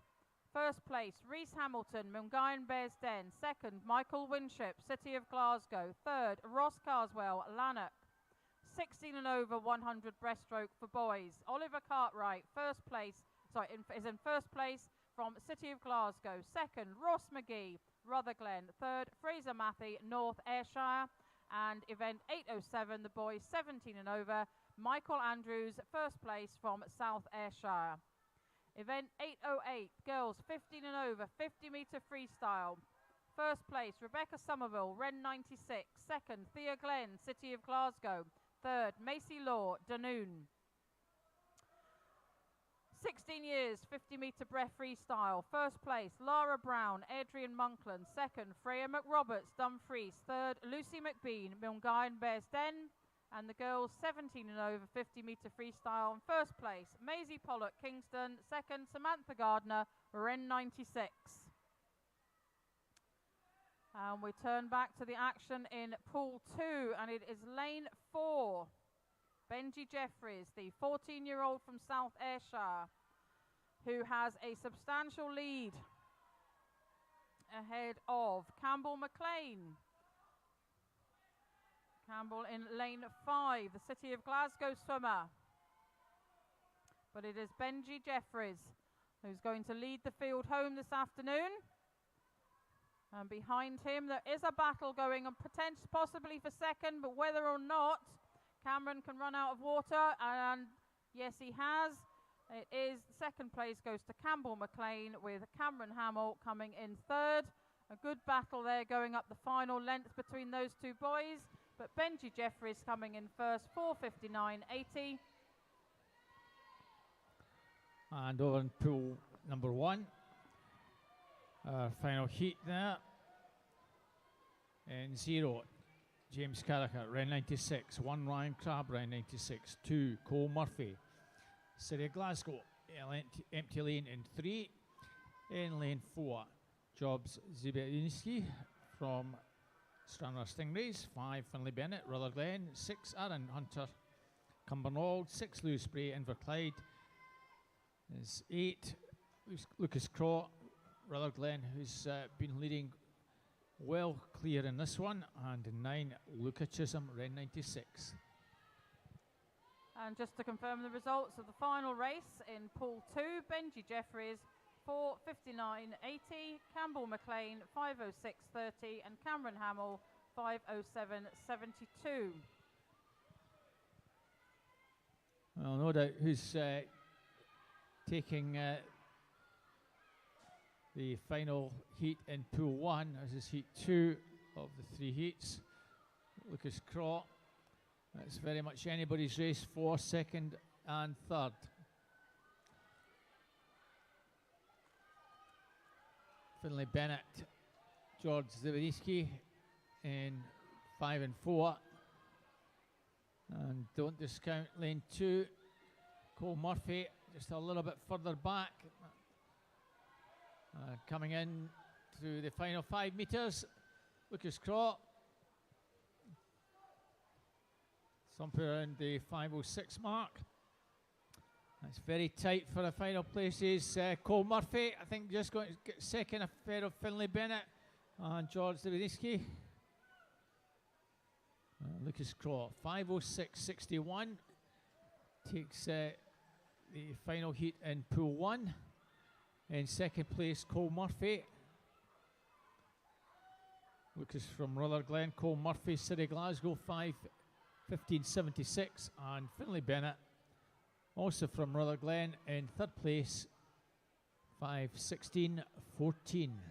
Speaker 1: First place, Reese Hamilton, Mungai Bearsden. Second, Michael Winship, City of Glasgow. Third, Ross Carswell, Lanark. 16 and over 100 breaststroke for boys. Oliver Cartwright, is in first place from City of Glasgow. Second, Ross McGee, Rutherglen. Third, Fraser Mackey, North Ayrshire. And event 807, the boys 17 and over, Michael Andrews, first place from South Ayrshire. Event 808, girls 15 and over, 50 metre freestyle. First place, Rebecca Somerville, Ren 96. Second, Thea Glenn, City of Glasgow. Third, Macy Law, Dunoon. 16 years, 50 metre breath freestyle. First place, Lara Brown, Adrian Monkland. Second, Freya McRoberts, Dumfries. Third, Lucy McBean, Mungai and Bearsden. And the girls 17 and over 50 metre freestyle. First place, Maisie Pollock, Kingston. Second, Samantha Gardner, Ren 96. And we turn back to the action in Pool 2, and it is lane 4. Benji Jeffries, the 14-year-old from South Ayrshire, who has a substantial lead ahead of Campbell McLean. Campbell in lane 5, the City of Glasgow swimmer. But it is Benji Jeffries who's going to lead the field home this afternoon. And behind him there is a battle going on, possibly for second, but whether or not Cameron can run out of water, and yes he has. It is second place goes to Campbell McLean, with Cameron Hamill coming in third. A good battle there going up the final length between those two boys, but Benji Jeffries coming in first, 4:59.80.
Speaker 2: And over in pool number 1, final heat there. In 0, James Carricker, Ren 96. 1, Ryan Crabb, Ren 96. 2, Cole Murphy, City of Glasgow, empty lane in 3. In lane 4, Jobs Ziberinski from Stranraer Stingrays. 5, Finlay Bennett, Rutherglen. 6, Aaron Hunter, Cumbernauld. 6, Lewis Bray, Inverclyde. There's 8, Lucas Craw, Rutherglen, who's been leading well clear in this one. And 9, Luca Chisholm, Ren 96.
Speaker 1: And just to confirm the results of the final race in Pool 2, Benji Jeffries 4:59.80, Campbell McLean 5:06.30, and Cameron Hamill 5:07.72.
Speaker 2: Well, no doubt who's taking the final heat in Pool 1 as is Heat 2 of the 3 heats. Lucas Craw. That's very much anybody's race for second and third. Finlay Bennett, George Ziberiski in 5 and 4. And don't discount lane 2, Cole Murphy just a little bit further back. Coming in through the final 5 metres, Lucas Craw. Somewhere around the 5:06 mark. It's very tight for the final places. Cole Murphy, I think, just going to get second ahead of Finlay Bennett and George Dawidziński. Lucas Craw, 5:06.61, takes the final heat in Pool 1. In second place, Cole Murphy. Lucas from Rutherglen, Cole Murphy, City Glasgow, 5:15.76, and Finlay Bennett, also from Rutherglen, in third place, 5:16.14.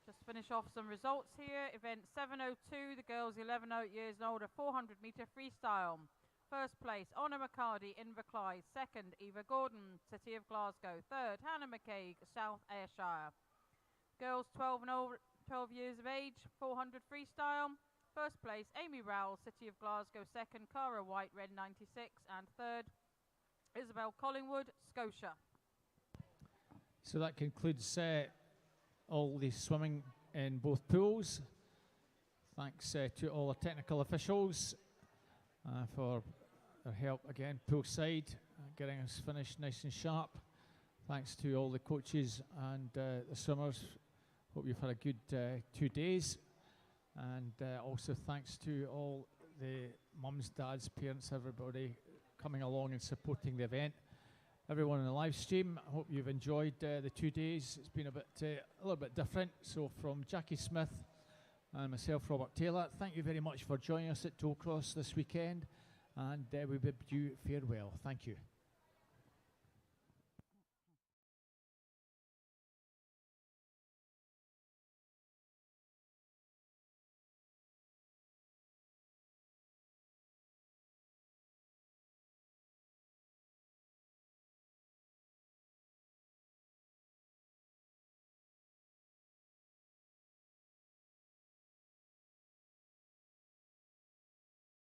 Speaker 1: Just finish off some results here. Event 702, the girls 11 years and older, 400 meter freestyle. First place, Honor McCarty, Inverclyde. Second, Eva Gordon, City of Glasgow. Third, Hannah McCaig, South Ayrshire. Girls 12 and over, 12 years of age, 400 freestyle. First place, Amy Rowell, City of Glasgow. Second, Cara White, Red 96. And third, Isabel Collingwood, Scotia.
Speaker 2: So that concludes all the swimming in both pools. Thanks to all the technical officials for their help again, poolside, getting us finished nice and sharp. Thanks to all the coaches and the swimmers. Hope you've had a good 2 days. And also thanks to all the mums, dads, parents, everybody coming along and supporting the event. Everyone in the live stream, I hope you've enjoyed the 2 days. It's been a little bit different. So from Jackie Smith and myself, Robert Taylor, thank you very much for joining us at Tollcross this weekend, and we bid you farewell. Thank you.